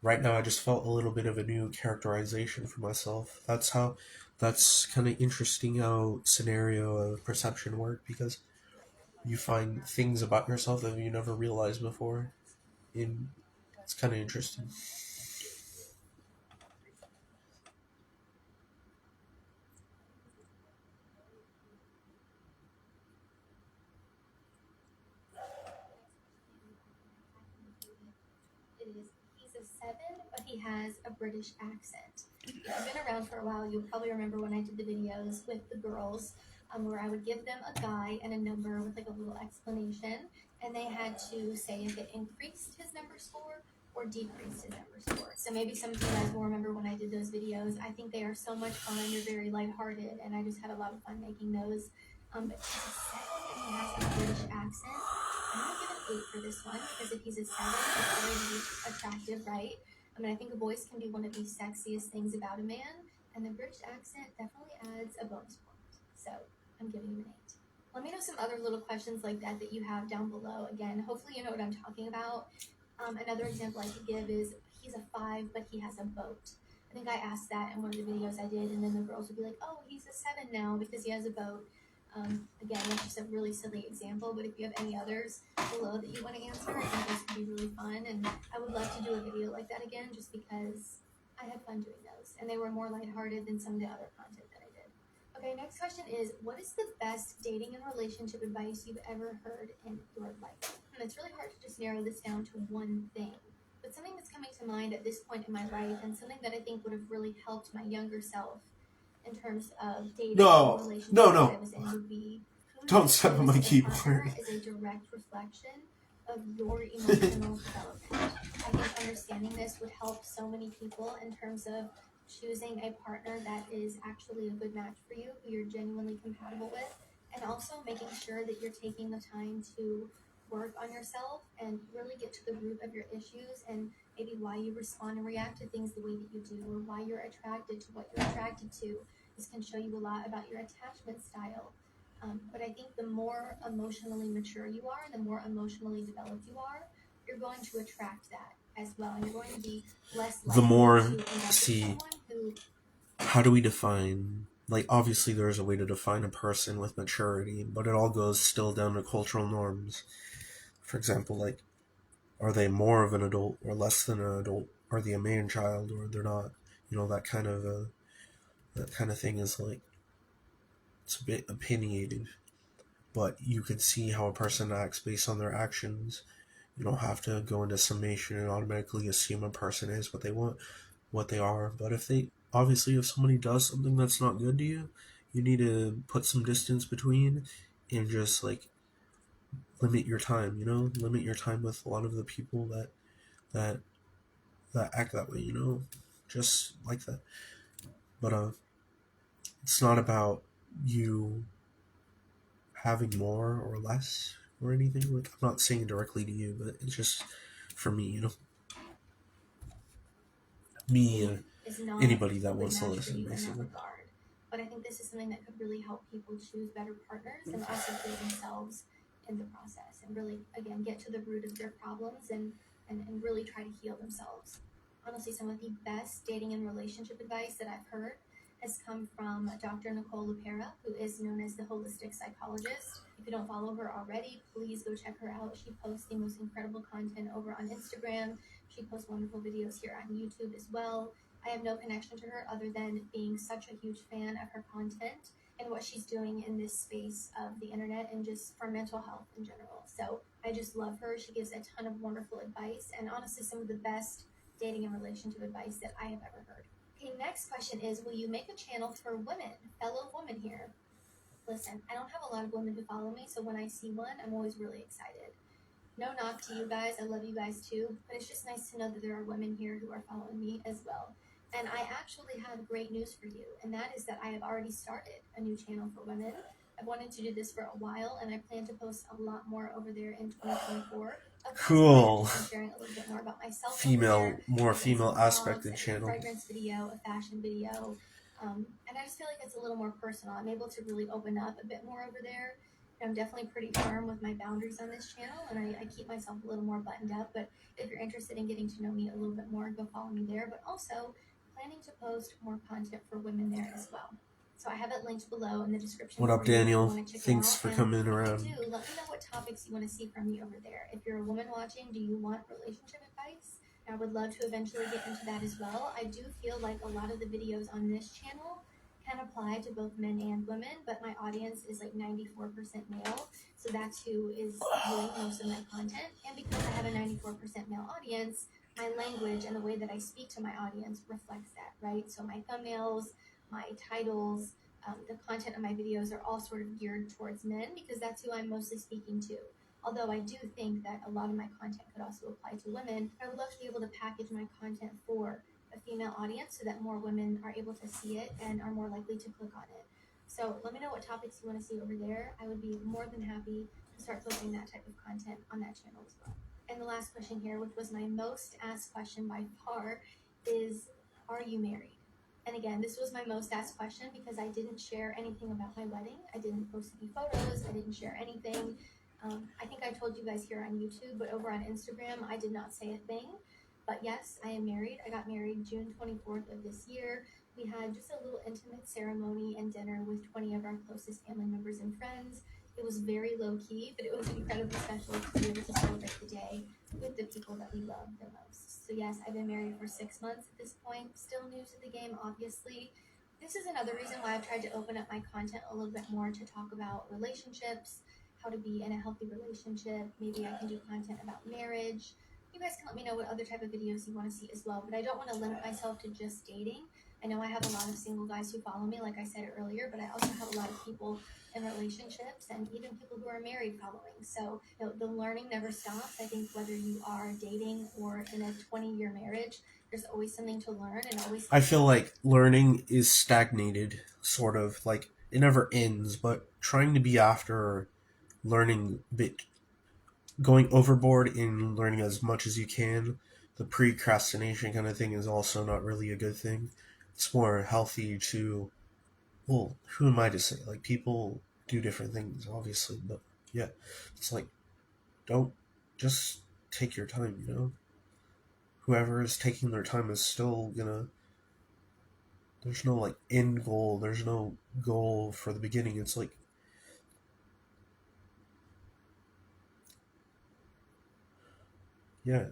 right now I just felt a little bit of a new characterization for myself. That's kind of interesting how scenario of perception work, because you find things about yourself that you never realized before. In It's kind of interesting. It is, he's a 7, but he has a British accent. If you've been around for a while, you'll probably remember when I did the videos with the girls, where I would give them a guy and a number with like a little explanation, and they had to say if it increased his number score or decreased his number score. So maybe some of you guys will remember when I did those videos. I think they are so much fun. They're very lighthearted, and I just had a lot of fun making those. But he's a 7 and he has a British accent. I'm gonna give an 8 for this one, because if he's a 7, it's very attractive, right? I mean, I think a voice can be one of the sexiest things about a man, and the British accent definitely adds a bonus point. So I'm giving him an 8. Let me know some other little questions like that you have down below. Again, hopefully you know what I'm talking about. Another example I could give is he's a 5, but he has a boat. I think I asked that in one of the videos I did, and then the girls would be like, oh, he's a 7 now because he has a boat. Again, that's just a really silly example, but if you have any others below that you want to answer, I think those could be really fun, and I would love to do a video like that again, just because I had fun doing those, and they were more lighthearted than some of the other content that I did. Okay, next question is, what is the best dating and relationship advice you've ever heard in your life? And it's really hard to just narrow this down to one thing, but something that's coming to mind at this point in my life, and something that I think would have really helped my younger self in terms of dating and relationship that I was in would be, Don't step on my keyboard. is a direct reflection of your emotional development. I think understanding this would help so many people in terms of choosing a partner that is actually a good match for you, who you're genuinely compatible with, and also making sure that you're taking the time to work on yourself and really get to the root of your issues, and maybe why you respond and react to things the way that you do, or why you're attracted to what you're attracted to. This can show you a lot about your attachment style. But I think the more emotionally mature you are, the more emotionally developed you are, you're going to attract that as well. And you're going to be less likely The more, to end up with someone who... How do we define, like, obviously there's a way to define a person with maturity, but it all goes still down to cultural norms. For example, like, are they more of an adult or less than an adult? Are they a man child or they're not? You know, that kind of thing is like, it's a bit opinionated, but you can see how a person acts based on their actions. You don't have to go into summation and automatically assume a person is what they want, what they are. But if somebody does something that's not good to you, you need to put some distance between and just like limit your time, limit your time with a lot of the people that that act that way, just like that. But it's not about you having more or less or anything. Like, I'm not saying directly to you, but it's just for me, anybody that wants to listen, basically. But I think this is something that could really help people choose better partners and also heal themselves in the process, and really, again, get to the root of their problems and really try to heal themselves. Honestly, some of the best dating and relationship advice that I've heard has come from Dr. Nicole LePera, who is known as the holistic psychologist. If you don't follow her already, please go check her out. She posts the most incredible content over on Instagram. She posts wonderful videos here on YouTube as well. I have no connection to her other than being such a huge fan of her content and what she's doing in this space of the internet and just for mental health in general. So I just love her. She gives a ton of wonderful advice, and honestly some of the best dating and relationship advice that I have ever heard. Okay, next question is, will you make a channel for women, fellow women here? Listen, I don't have a lot of women who follow me, so when I see one, I'm always really excited. No knock to you guys, I love you guys too, but it's just nice to know that there are women here who are following me as well. And I actually have great news for you, and that is that I have already started a new channel for women. I've wanted to do this for a while, and I plan to post a lot more over there in 2024. Cool. I'm sharing a little bit more about myself. More female aspected channel. Fragrance video, a fashion video, and I just feel like it's a little more personal. I'm able to really open up a bit more over there. I'm definitely pretty firm with my boundaries on this channel, and I keep myself a little more buttoned up. But if you're interested in getting to know me a little bit more, go follow me there. But also planning to post more content for women there as well. So I have it linked below in the description. What up, Daniel? Thanks for coming around. Let me know what topics you want to see from me over there. If you're a woman watching, do you want relationship advice? I would love to eventually get into that as well. I do feel like a lot of the videos on this channel can apply to both men and women, but my audience is like 94% male, so that's who is viewing most of my content. And because I have a 94% male audience, my language and the way that I speak to my audience reflects that, right? So my thumbnails, my titles, the content of my videos are all sort of geared towards men because that's who I'm mostly speaking to. Although I do think that a lot of my content could also apply to women, I would love to be able to package my content for a female audience so that more women are able to see it and are more likely to click on it. So let me know what topics you want to see over there. I would be more than happy to start posting that type of content on that channel as well. And the last question here, which was my most asked question by far, is, are you married? And again, this was my most asked question because I didn't share anything about my wedding. I didn't post any photos. I didn't share anything. I think I told you guys here on YouTube, but over on Instagram, I did not say a thing. But yes, I am married. I got married June 24th of this year. We had just a little intimate ceremony and dinner with 20 of our closest family members and friends. It was very low key, but it was incredibly special to be able to celebrate the day with the people that we love the most. So yes, I've been married for 6 months at this point. Still new to the game, obviously. This is another reason why I've tried to open up my content a little bit more to talk about relationships, how to be in a healthy relationship. Maybe I can do content about marriage. You guys can let me know what other type of videos you want to see as well, but I don't want to limit myself to just dating. I know I have a lot of single guys who follow me, like I said earlier, but I also have a lot of people in relationships and even people who are married following. So the learning never stops. I think whether you are dating or in a 20-year marriage, there's always something to learn and always. I feel like learning is stagnated, sort of like it never ends, but trying to be after learning a bit, going overboard in learning as much as you can, the procrastination kind of thing is also not really a good thing. It's more healthy to, well, who am I to say? Like, people do different things, obviously, but yeah, it's like, don't just take your time, you know? Whoever is taking their time is still gonna, there's no like end goal, there's no goal for the beginning. It's like, yeah.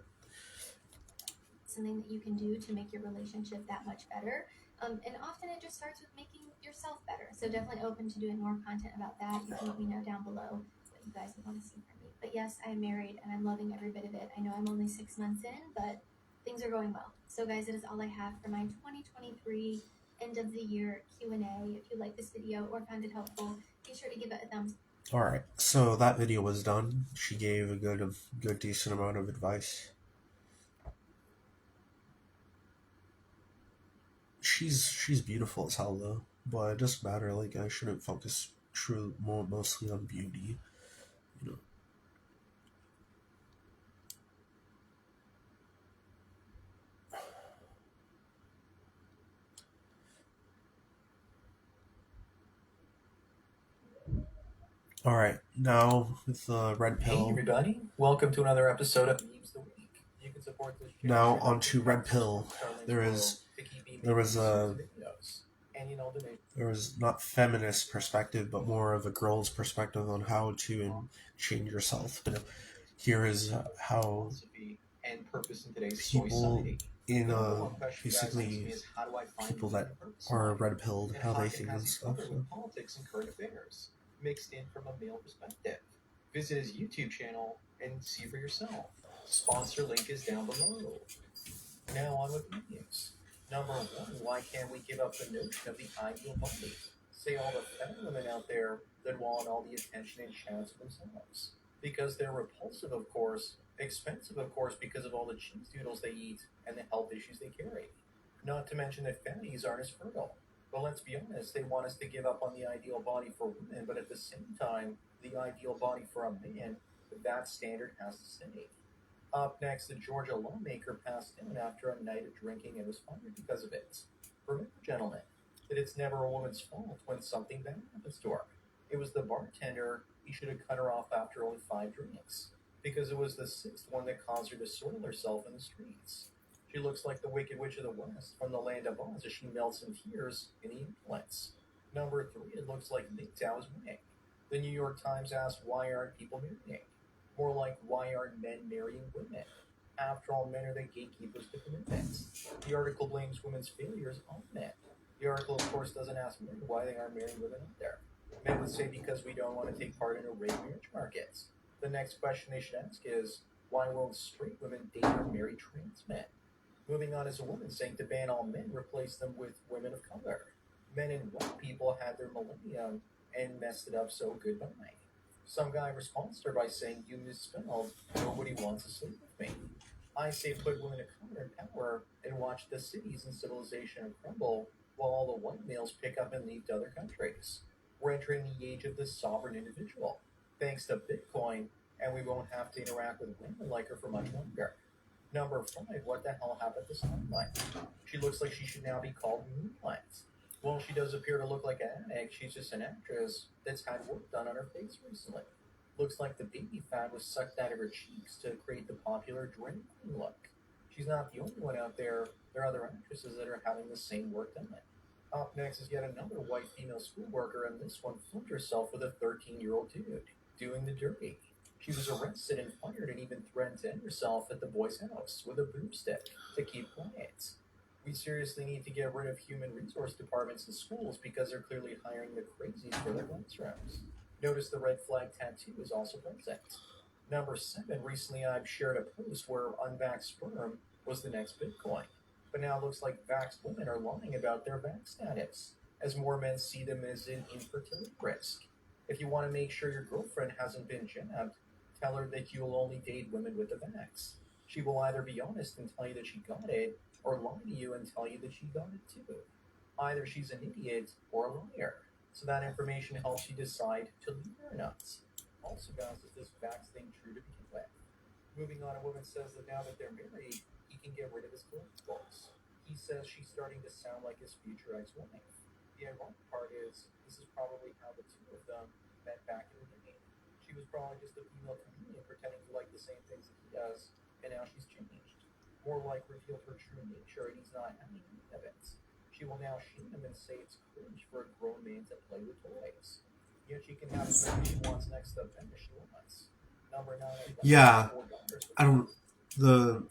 Something that you can do to make your relationship that much better. And often it just starts with making yourself better. So definitely open to doing more content about that. You can let me know down below what you guys would want to see from me. But yes, I am married and I'm loving every bit of it. I know I'm only 6 months in, but things are going well. So guys, that is all I have for my 2023 end of the year Q&A. If you like this video or found it helpful, be sure to give it a thumbs up. Alright, so that video was done. She gave a good decent amount of advice. She's beautiful as hell though, but it doesn't matter. Like, I shouldn't focus mostly on beauty, you know. All right, now with the red pill. Hey everybody, welcome to another episode of Memes the Week. You can support this channel. Now onto red pill. There was not feminist perspective, but more of a girl's perspective on how to change yourself. Here is how people in basically people that are red pilled, how they think and stuff. So. Politics and current affairs mixed in from a male perspective. Visit his YouTube channel and see for yourself. Sponsor link is down below. Now on with the news. Number one, why can't we give up the notion of the ideal body? Say all the fat women out there that want all the attention and chance for themselves. Because they're repulsive, of course, expensive, of course, because of all the cheese doodles they eat and the health issues they carry. Not to mention that fatties aren't as fertile. But let's be honest, they want us to give up on the ideal body for women, but at the same time, the ideal body for a man, that standard has to stay. Up next, a Georgia lawmaker passed out after a night of drinking and was fired because of it. Remember, gentlemen, that it's never a woman's fault when something bad happens to her. It was the bartender. He should have cut her off after only 5 drinks, because it was the sixth one that caused her to soil herself in the streets. She looks like the Wicked Witch of the West from the Land of Oz as she melts in tears in the ambulance. Number 3, it looks like MGTOW's winning. The New York Times asked, why aren't people marrying? More like, why aren't men marrying women? After all, men are the gatekeepers to commitment. The article blames women's failures on men. The article, of course, doesn't ask men why they aren't marrying women out there. Men would say because we don't want to take part in a rape marriage market. The next question they should ask is, why won't straight women date or marry trans men? Moving on is a woman saying to ban all men, replace them with women of color. Men and white people had their millennium and messed it up, so goodbye. Some guy responds to her by saying, you misspelled, nobody wants to sleep with me. I say put women of color in power and watch the cities and civilization crumble while all the white males pick up and leave to other countries. We're entering the age of the sovereign individual, thanks to Bitcoin, and we won't have to interact with women like her for much longer. Number 5, what the hell happened to Spotlight? She looks like she should now be called Moonlight. While she does appear to look like an addict, she's just an actress that's had work done on her face recently. Looks like the baby fat was sucked out of her cheeks to create the popular drag queen look. She's not the only one out there. There are other actresses that are having the same work done. Up next is yet another white female school worker, and this one filmed herself with a 13-year-old dude doing the dirty. She was arrested and fired and even threatened to end herself at the boy's house with a broomstick to keep quiet. We seriously need to get rid of human resource departments in schools because they're clearly hiring the crazies for their classrooms. Notice the red flag tattoo is also present. Number 7, recently I've shared a post where unvaxxed sperm was the next Bitcoin. But now it looks like vaxxed women are lying about their vax status, as more men see them as an infertility risk. If you want to make sure your girlfriend hasn't been jabbed, tell her that you will only date women with the vax. She will either be honest and tell you that she got it, or lie to you and tell you that she got it too. Either she's an idiot or a liar. So that information helps you decide to leave her or not. Also, guys, is this vax thing true to begin with? Moving on, a woman says that now that they're married, he can get rid of his collectibles. He says she's starting to sound like his future ex-wife. The ironic part is, this is probably how the two of them met back in the day. She was probably just a female chameleon pretending to like the same things that he does, and now she's changed. More like revealed her true nature, and he's not having any of it. She will now shame him and say it's cringe for a grown man to play with toys. Yet she can have as many she wants next to them as she wants. Number 9, Yeah, I don't.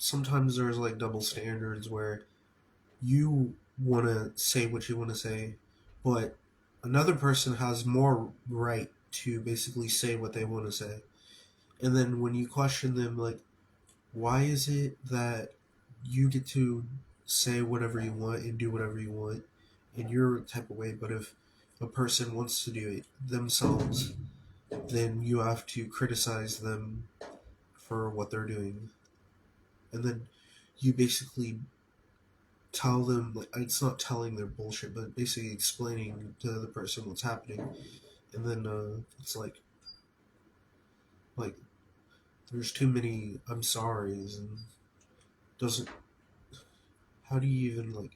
Sometimes there's like double standards where you want to say what you want to say, but another person has more right to basically say what they want to say. And then when you question them, like, why is it that you get to say whatever you want and do whatever you want in your type of way, but if a person wants to do it themselves, then you have to criticize them for what they're doing. And then you basically tell them, like, it's not telling their bullshit, but basically explaining to the person what's happening. And then it's like there's too many I'm sorry's, and doesn't, how do you even, like,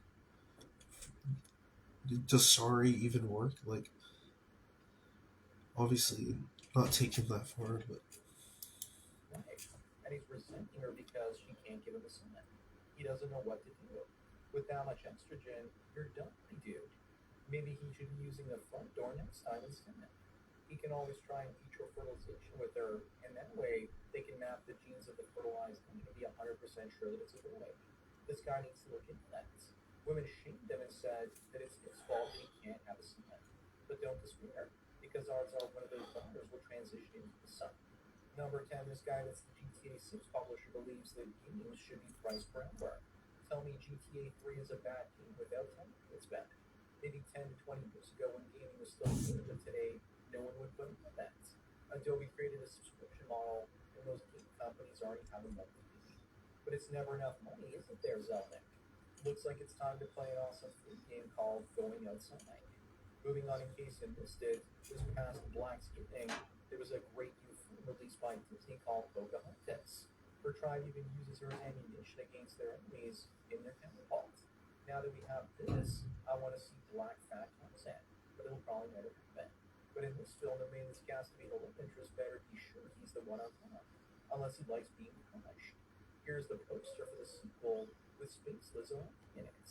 does sorry even work? Like, obviously not taking that far, but Right. And he's resenting her because she can't give him a son. He doesn't know what to do. With that much estrogen, you're done, my dude. Maybe he should be using the front door next time instead. He can always try and vitro fertilization with her, and that way they can map the genes of the fertilized egg and be 100% sure that it's a boy. This guy needs to look into that. Women shamed him and said that it's his fault that he can't have a son. But don't despair, because odds are one of those daughters will transition into the son. Number 10, this guy that's the GTA 6 publisher believes that games should be priced per hour. Tell me GTA 3 is a bad game without telling me it's bad. Maybe 10 to 20 years ago when gaming was still good, but today no one would put up with that. Adobe created a subscription model, and those game companies already have a monthly fee. But it's never enough money, is it there, Zelnick? Looks like it's time to play an awesome free game called Going Outside. Moving on, in case you missed it, this past Black Skipping, there was a great new film released by Disney called Pocahontas. Her tribe even uses her as ammunition against their enemies in their catapult. Now that we have this, I want to see Black Fat Tarzan, but it'll probably never happen. But in this film, the man that's cast to be the love interest better be sure he's the one on top, unless he likes being crushed. Here's the poster for the sequel with Space Lizzo in it.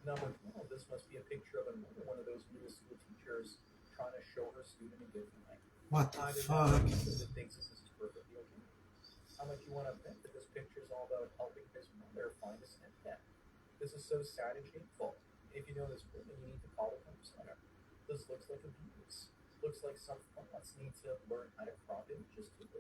Number 12, this must be a picture of another one of those middle school teachers trying to show her student a good time. What the I did fuck? not know that thinks this is perfectly okay. How much you want to bet that this picture is all about helping his mother find a stepdad? This is so sad and shameful. If you know this woman, you need to call the home center. This looks like abuse. Looks like some thoughts need to learn how to crop images too.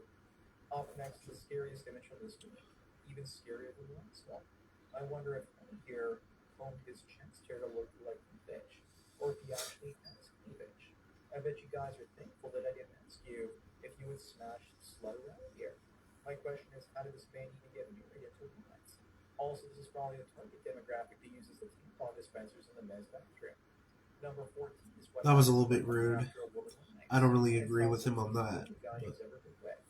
Up next, the scariest image from this week, even scarier than the last one. I wonder if Tony here combed his chest hair to look like cleavage, or if he actually has cleavage. I bet you guys are thankful that I didn't ask you if you would smash the slut around here. My question is, how did this man even get married into what? Also, this is probably the target demographic that uses the tampon dispensers in the men's bathroom. Number 14 is what That was a little happens bit rude. after a woman I don't really and agree tells with him him on he's the that. only guy But he's ever been with.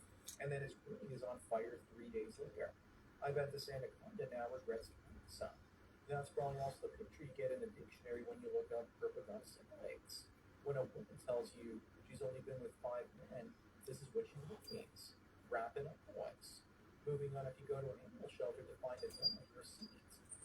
And then his ring is on fire 3 days later. I bet this anaconda now regrets killing his son. That's probably also the picture you get in the dictionary when you look up herpetogonicinates. When a woman tells you she's only been with 5 men, this is what she means. Wrap it up once. Moving on, if you go to an animal shelter to find a dog, you're sweet.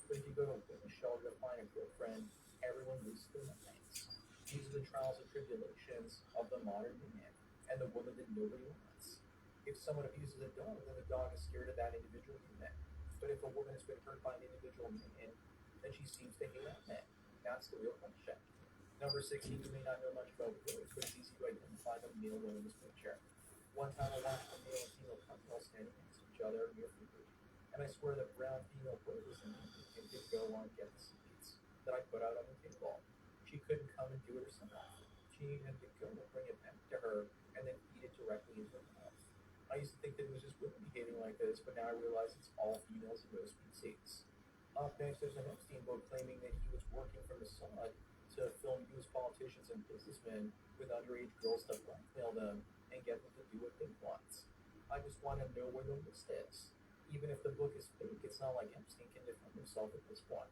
But if you go to a women's shelter to find a girlfriend, everyone loses their minds. These are the trials and tribulations of the modern man and the woman that nobody wants. If someone abuses a dog, then the dog is scared of that individual human. But if a woman has been hurt by an individual man, then she seems to hate that man. That's the real question. Number 16, you may not know much about birds, but it's easy to identify the male one in this picture. One time I watched a male and female couple standing next to each other near food, and I swear that brown female bird was the name and did go on and get the seeds that I put out on the table. She couldn't come and do it herself. She needed him to go and bring it back to her and then feed it directly into her mouth. I used to think that it was just women behaving like this, but now I realize it's all females in those species. Up next, there's an Epstein book claiming that he was working for Mossad to film U.S. politicians and businessmen with underage girls to blackmail them and get them to do what they want. I just want to know where the list is. Even if the book is fake, it's not like Epstein can defend himself at this point.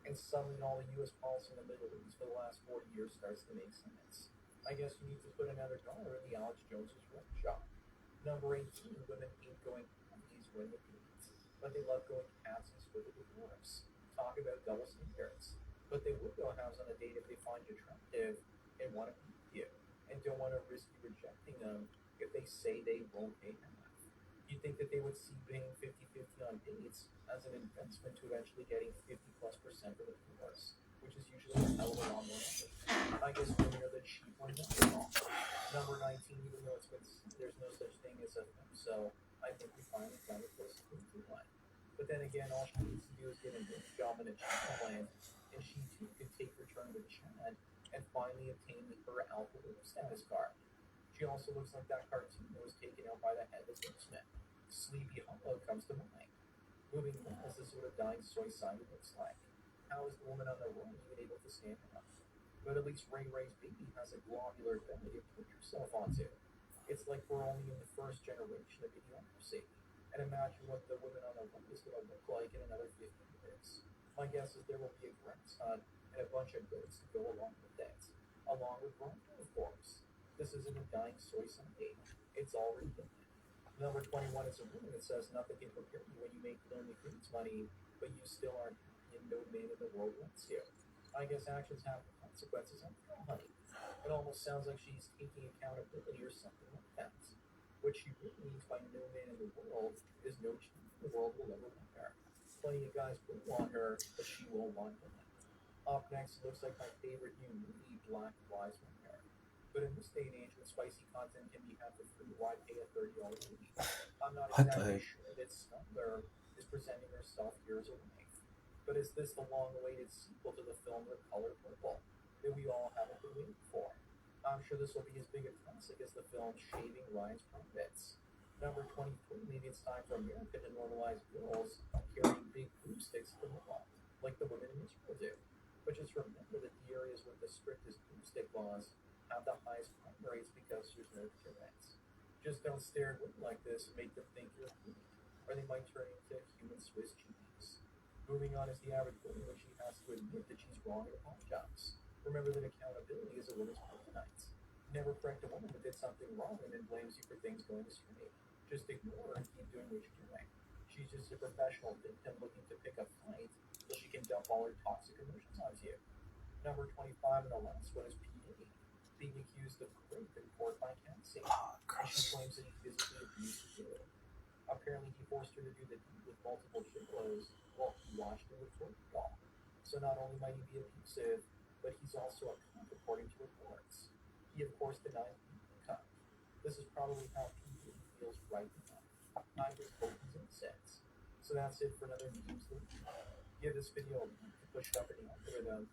And suddenly all the U.S. policy in the Middle East for the last 40 years starts to make sense. I guess you need to put another dollar in the Alex Jones's rent shop. Number 18, women hate going halvesies when they date, but they love going halvesies for the divorce. Talk about double standards. But they would go halves on a date if they find you attractive and want to be with you, and don't want to risk you rejecting them if they say they won't pay half. You'd think that they would see paying 50-50 on dates as an investment to eventually getting 50+% for the divorce, which is usually a hell of a lot more money. I guess women are the cheap ones after all. Number 19, even though it's been said there's no such thing as a so I think we finally found a close to one. But then again, all she needs to do is get a good job in a Chad land, and she too could take return with Chad and finally obtain her Alpha status card. She also looks like that cartoon that was taken out by the headless horseman. Sleepy Hollow comes to mind. Moving on, this is what a dying soy sided looks like. How is the woman on the run even able to stand up? But at least Ray Ray's baby has a globular belly to put yourself onto. It's like we're only in the first generation of idiocracy. And imagine what the woman on the run is going to look like in another 50 years. My guess is there will be a grandson and a bunch of goats to go along with that. Along with Bronco, of course. This isn't a dying soy Sunday. It's already done. Number 21 is a woman that says nothing can prepare you when you make Lonely Fruits money, but you still aren't happy and no man in the world wants you. I guess actions have consequences after all, honey. It almost sounds like she's taking accountability or something like that. What she really means by no man in the world is no child in the world will ever want her. Plenty of guys will want her, but she won't want them. Up next looks like my favorite new movie, Black Lives Matter. But in this day and age, when spicy content can be had for free, why pay a $30 movie? I'm not what exactly the? sure that Smuggler is presenting herself here as a wife. But is this the long-awaited sequel to the film The Color Purple that we all haven't been waiting for? I'm sure this will be as big a classic as the film Shaving Ryan's Privates. Number 23, maybe it's time for America to normalize girls carrying big boomsticks at the mall. like the women in Israel do. But just remember that the areas with the strictest doomsday laws have the highest crime rates because there's no deterrence. Just don't stare at women like this and make them think you're a queen, or they might turn into human Swiss cheese. Moving on is the average woman when she has to admit that she's wrong and apologize. Remember that accountability is a woman's kryptonite. Never correct a woman that did something wrong and then blames you for things going astray. Just ignore her and keep doing what you're doing. She's just a professional victim looking to pick a fight so she can dump all her toxic emotions onto you. Number 25 and the last one is PA, being accused of rape in court by Cassie. She claims that he physically abused her. Apparently, he forced her to do the deed with multiple gigolos while he watched her with Portugal. So not only might he be abusive, but he's also a cunt according to reports. He, of course, denies being a cunt. This is probably how PA feels right now. I just hope he's innocent. So that's it for another news loop. Give this video a like to push it up in the algorithm.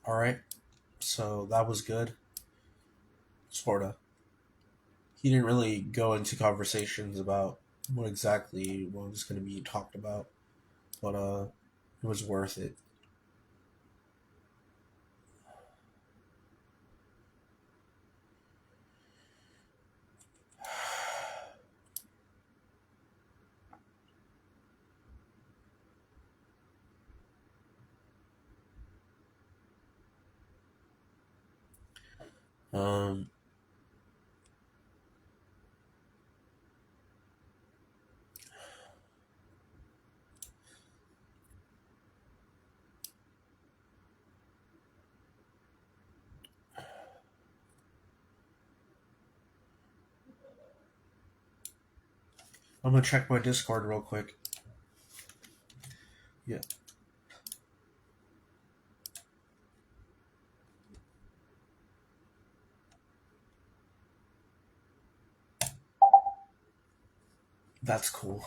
All right, so that was good. Sorta. He didn't really go into conversations about what exactly was going to be talked about, but it was worth it. Um, I'm gonna check my Discord real quick. Yeah. That's cool.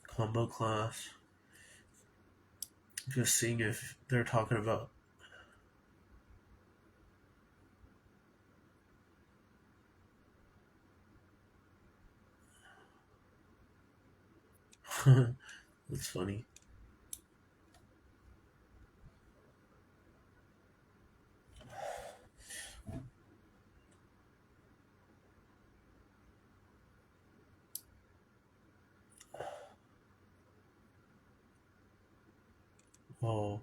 Combo class. Just seeing if they're talking about. That's funny. Oh.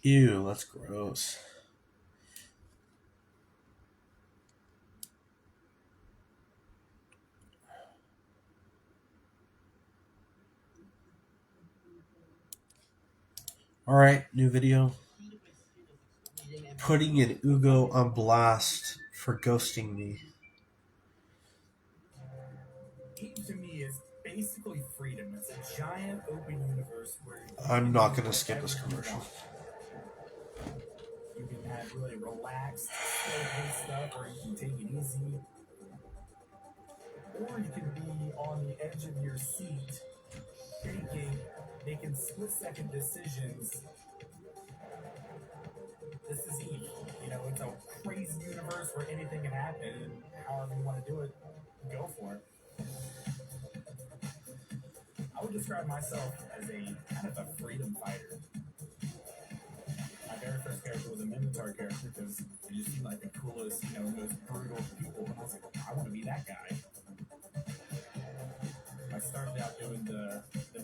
Ew, that's gross. Alright, new video. Putting an Ugo on blast for ghosting me. Game to me is basically freedom. It's a giant open universe where I'm not gonna skip this commercial. You can have really relaxed, slow-paced stuff, or you can take it easy. Or you can be on the edge of your seat, shaking, making split-second decisions. This is Eve. You know, it's a crazy universe where anything can happen, and however you want to do it, go for it. I would describe myself as a kind of a freedom fighter. My very very first character was a Minotaur character because they just seemed like the coolest, most brutal people. And I was like, I want to be that guy. I started out doing the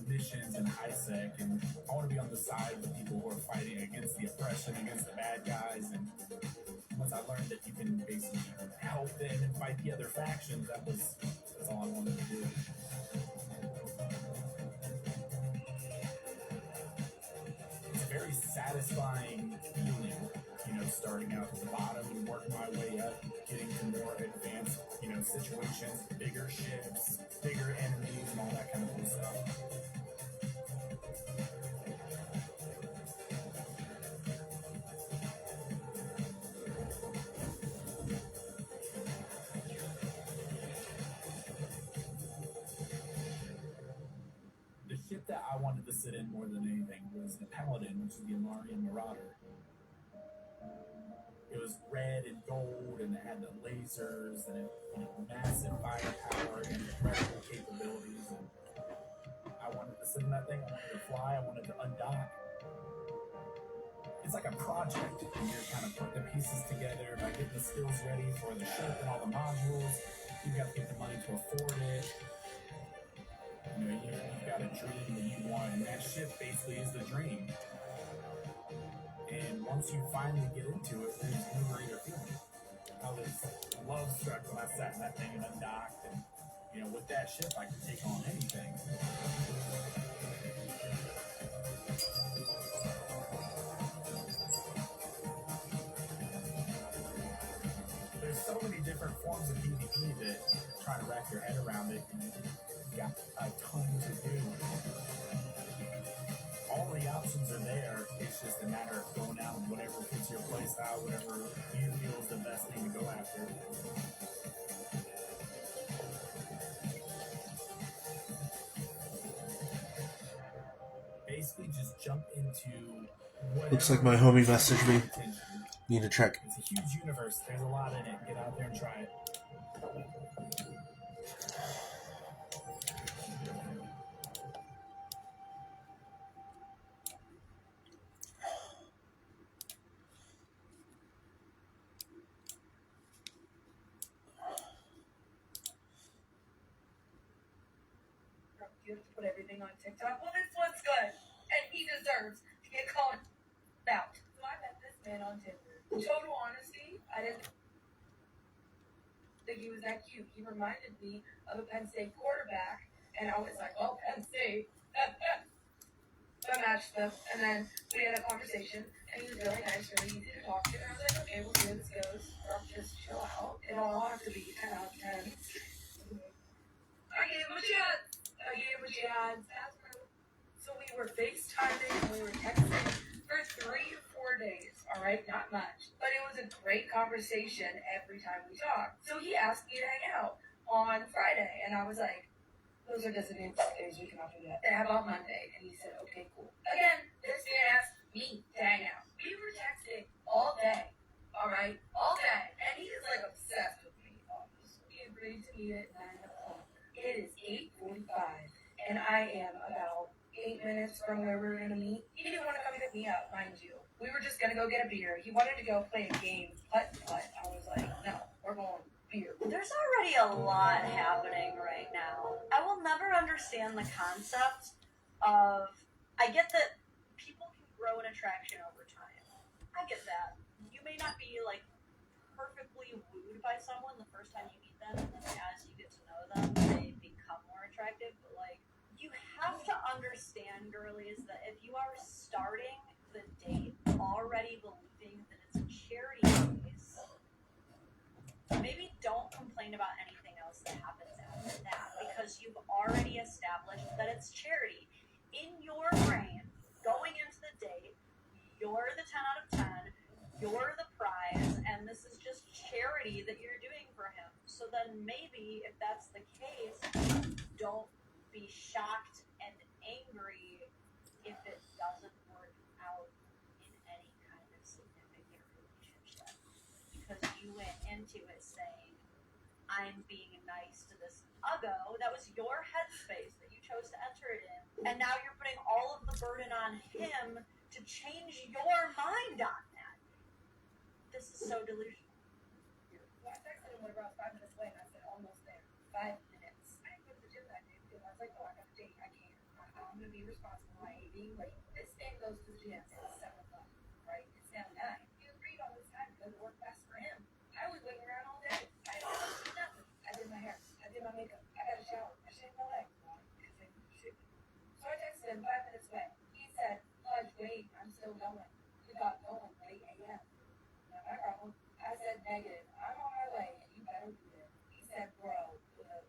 missions in ISEC, and I want to be on the side of the people who are fighting against the oppression, against the bad guys. And once I learned that you can basically help them and fight the other factions, that's all I wanted to do. It's a very satisfying feeling, starting out at the bottom and working my way up, getting to more advanced, situations, bigger ships, bigger enemies, and all that kind of cool stuff. The ship that I wanted to sit in more than anything was the Paladin, which is the Amarian Marauder. It was red and gold, and it had the lasers, and it, massive firepower and incredible capabilities. And I wanted to sit in that thing. I wanted to fly. I wanted to undock. It's like a project, and you're kind of putting the pieces together by getting the skills ready for the ship and all the modules. You've got to get the money to afford it. You've got a dream that you want, and that ship basically is the dream. And once you finally get into it, there's no greater feeling. I was love struck when I sat in that thing and undocked, and with that ship I could take on anything. There's so many different forms of PvP that trying to wrap your head around it, and you got a ton to do. All the options are there. It's just a matter of going out and whatever fits your playstyle, whatever you feel is the best thing to go after. Basically, just jump into whatever. Looks like my homie messaged me. Need to check. It's a huge universe. There's a lot in it. Get out there and try it. You have to put everything on TikTok. Well, this one's good, and he deserves to get called out. So I met this man on Tinder. Total honesty, I didn't think he was that cute. He reminded me of a Penn State quarterback, and I was like, oh, Penn State. So I matched them, and then we had a conversation, and he was really nice, really easy to talk to, and I was like, okay, we'll see how this goes. I'll just chill out. It'll all have to be 10 out of 10. I gave him a chance. So we were FaceTiming and we were texting for 3 or 4 days, all right? Not much. But it was a great conversation every time we talked. So he asked me to hang out on Friday, and I was like, those are designated days, we cannot do that. How about Monday? And he said, okay, cool. Again, this man asked me to hang out. We were texting all day, all right? All day. And he is like obsessed with me, obviously. He agreed to meet at 9 o'clock. It is 8:45, and I am about 8 minutes from where we're going to meet. He didn't want to come pick me up, mind you. We were just going to go get a beer. He wanted to go play a game, putt-putt. I was like, no, we're going beer. There's already a lot happening right now. I will never understand the concept of, I get that people can grow an attraction over time. I get that. You may not be, perfectly wooed by someone the first time you meet them, and then as you get to know them, they become more attractive, but, you have to understand, girlies, that if you are starting the date already believing that it's a charity case, maybe don't complain about anything else that happens after that, because you've already established that it's charity. In your brain, going into the date, you're the 10 out of 10, you're the prize, and this is just charity that you're doing for him. So then maybe, if that's the case, don't be shocked and angry if it doesn't work out in any kind of significant relationship. Because you went into it saying, I'm being nice to this uggo. That was your headspace that you chose to enter it in. And now you're putting all of the burden on him to change your mind on This is so delusional. I texted him whenever I was 5 minutes away, and I said, almost there. 5 minutes. I didn't go to the gym that day because I was like, oh, I got a date. I can't. I'm going to be responsible. I hate being late. This man goes to the gym at 7 o'clock, right? It's now 9. He agreed on this time because it worked best for him. I was waiting around all day. I did nothing. I did my hair. I did my makeup. I got a shower. I shaved my legs. Because they should. So I texted him 5 minutes away. He said, Fudge, wait, I'm still going. We got going late a.m. Not my problem. I said, negative. I'm on my way, and you better be there. He said, bro, with a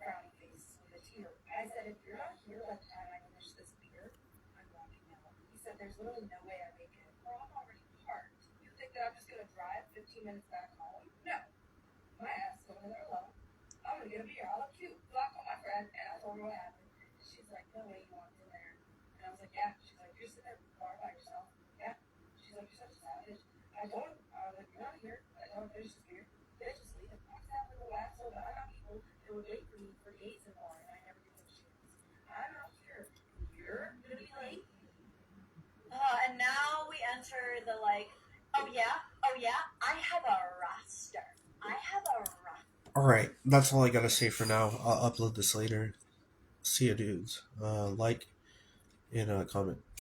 frowny face, with a tear. I said, if you're not here by the time I finish this beer, I'm walking out. He said, there's literally no way I make it. Bro, I'm already parked. You think that I'm just going to drive 15 minutes back home? No. My ass is going there alone. I'm going to get a beer. I look cute. So I called my friend, and I told her what happened. And she's like, no way you walked in there. And I was like, yeah. She's like, you're sitting there at the bar by yourself. Yeah. She's like, you're such a savage. I told him, I was like, you're not here. I told him, finish this beer. Finish this leave. Walks out with a laugh so bad. I got people that would wait for me for days and more, and I never give them a chance. I'm not here. You're going to be late. And now we enter the oh yeah, I have a roster. Alright, that's all I gotta say for now. I'll upload this later. See ya, dudes. Like and comment.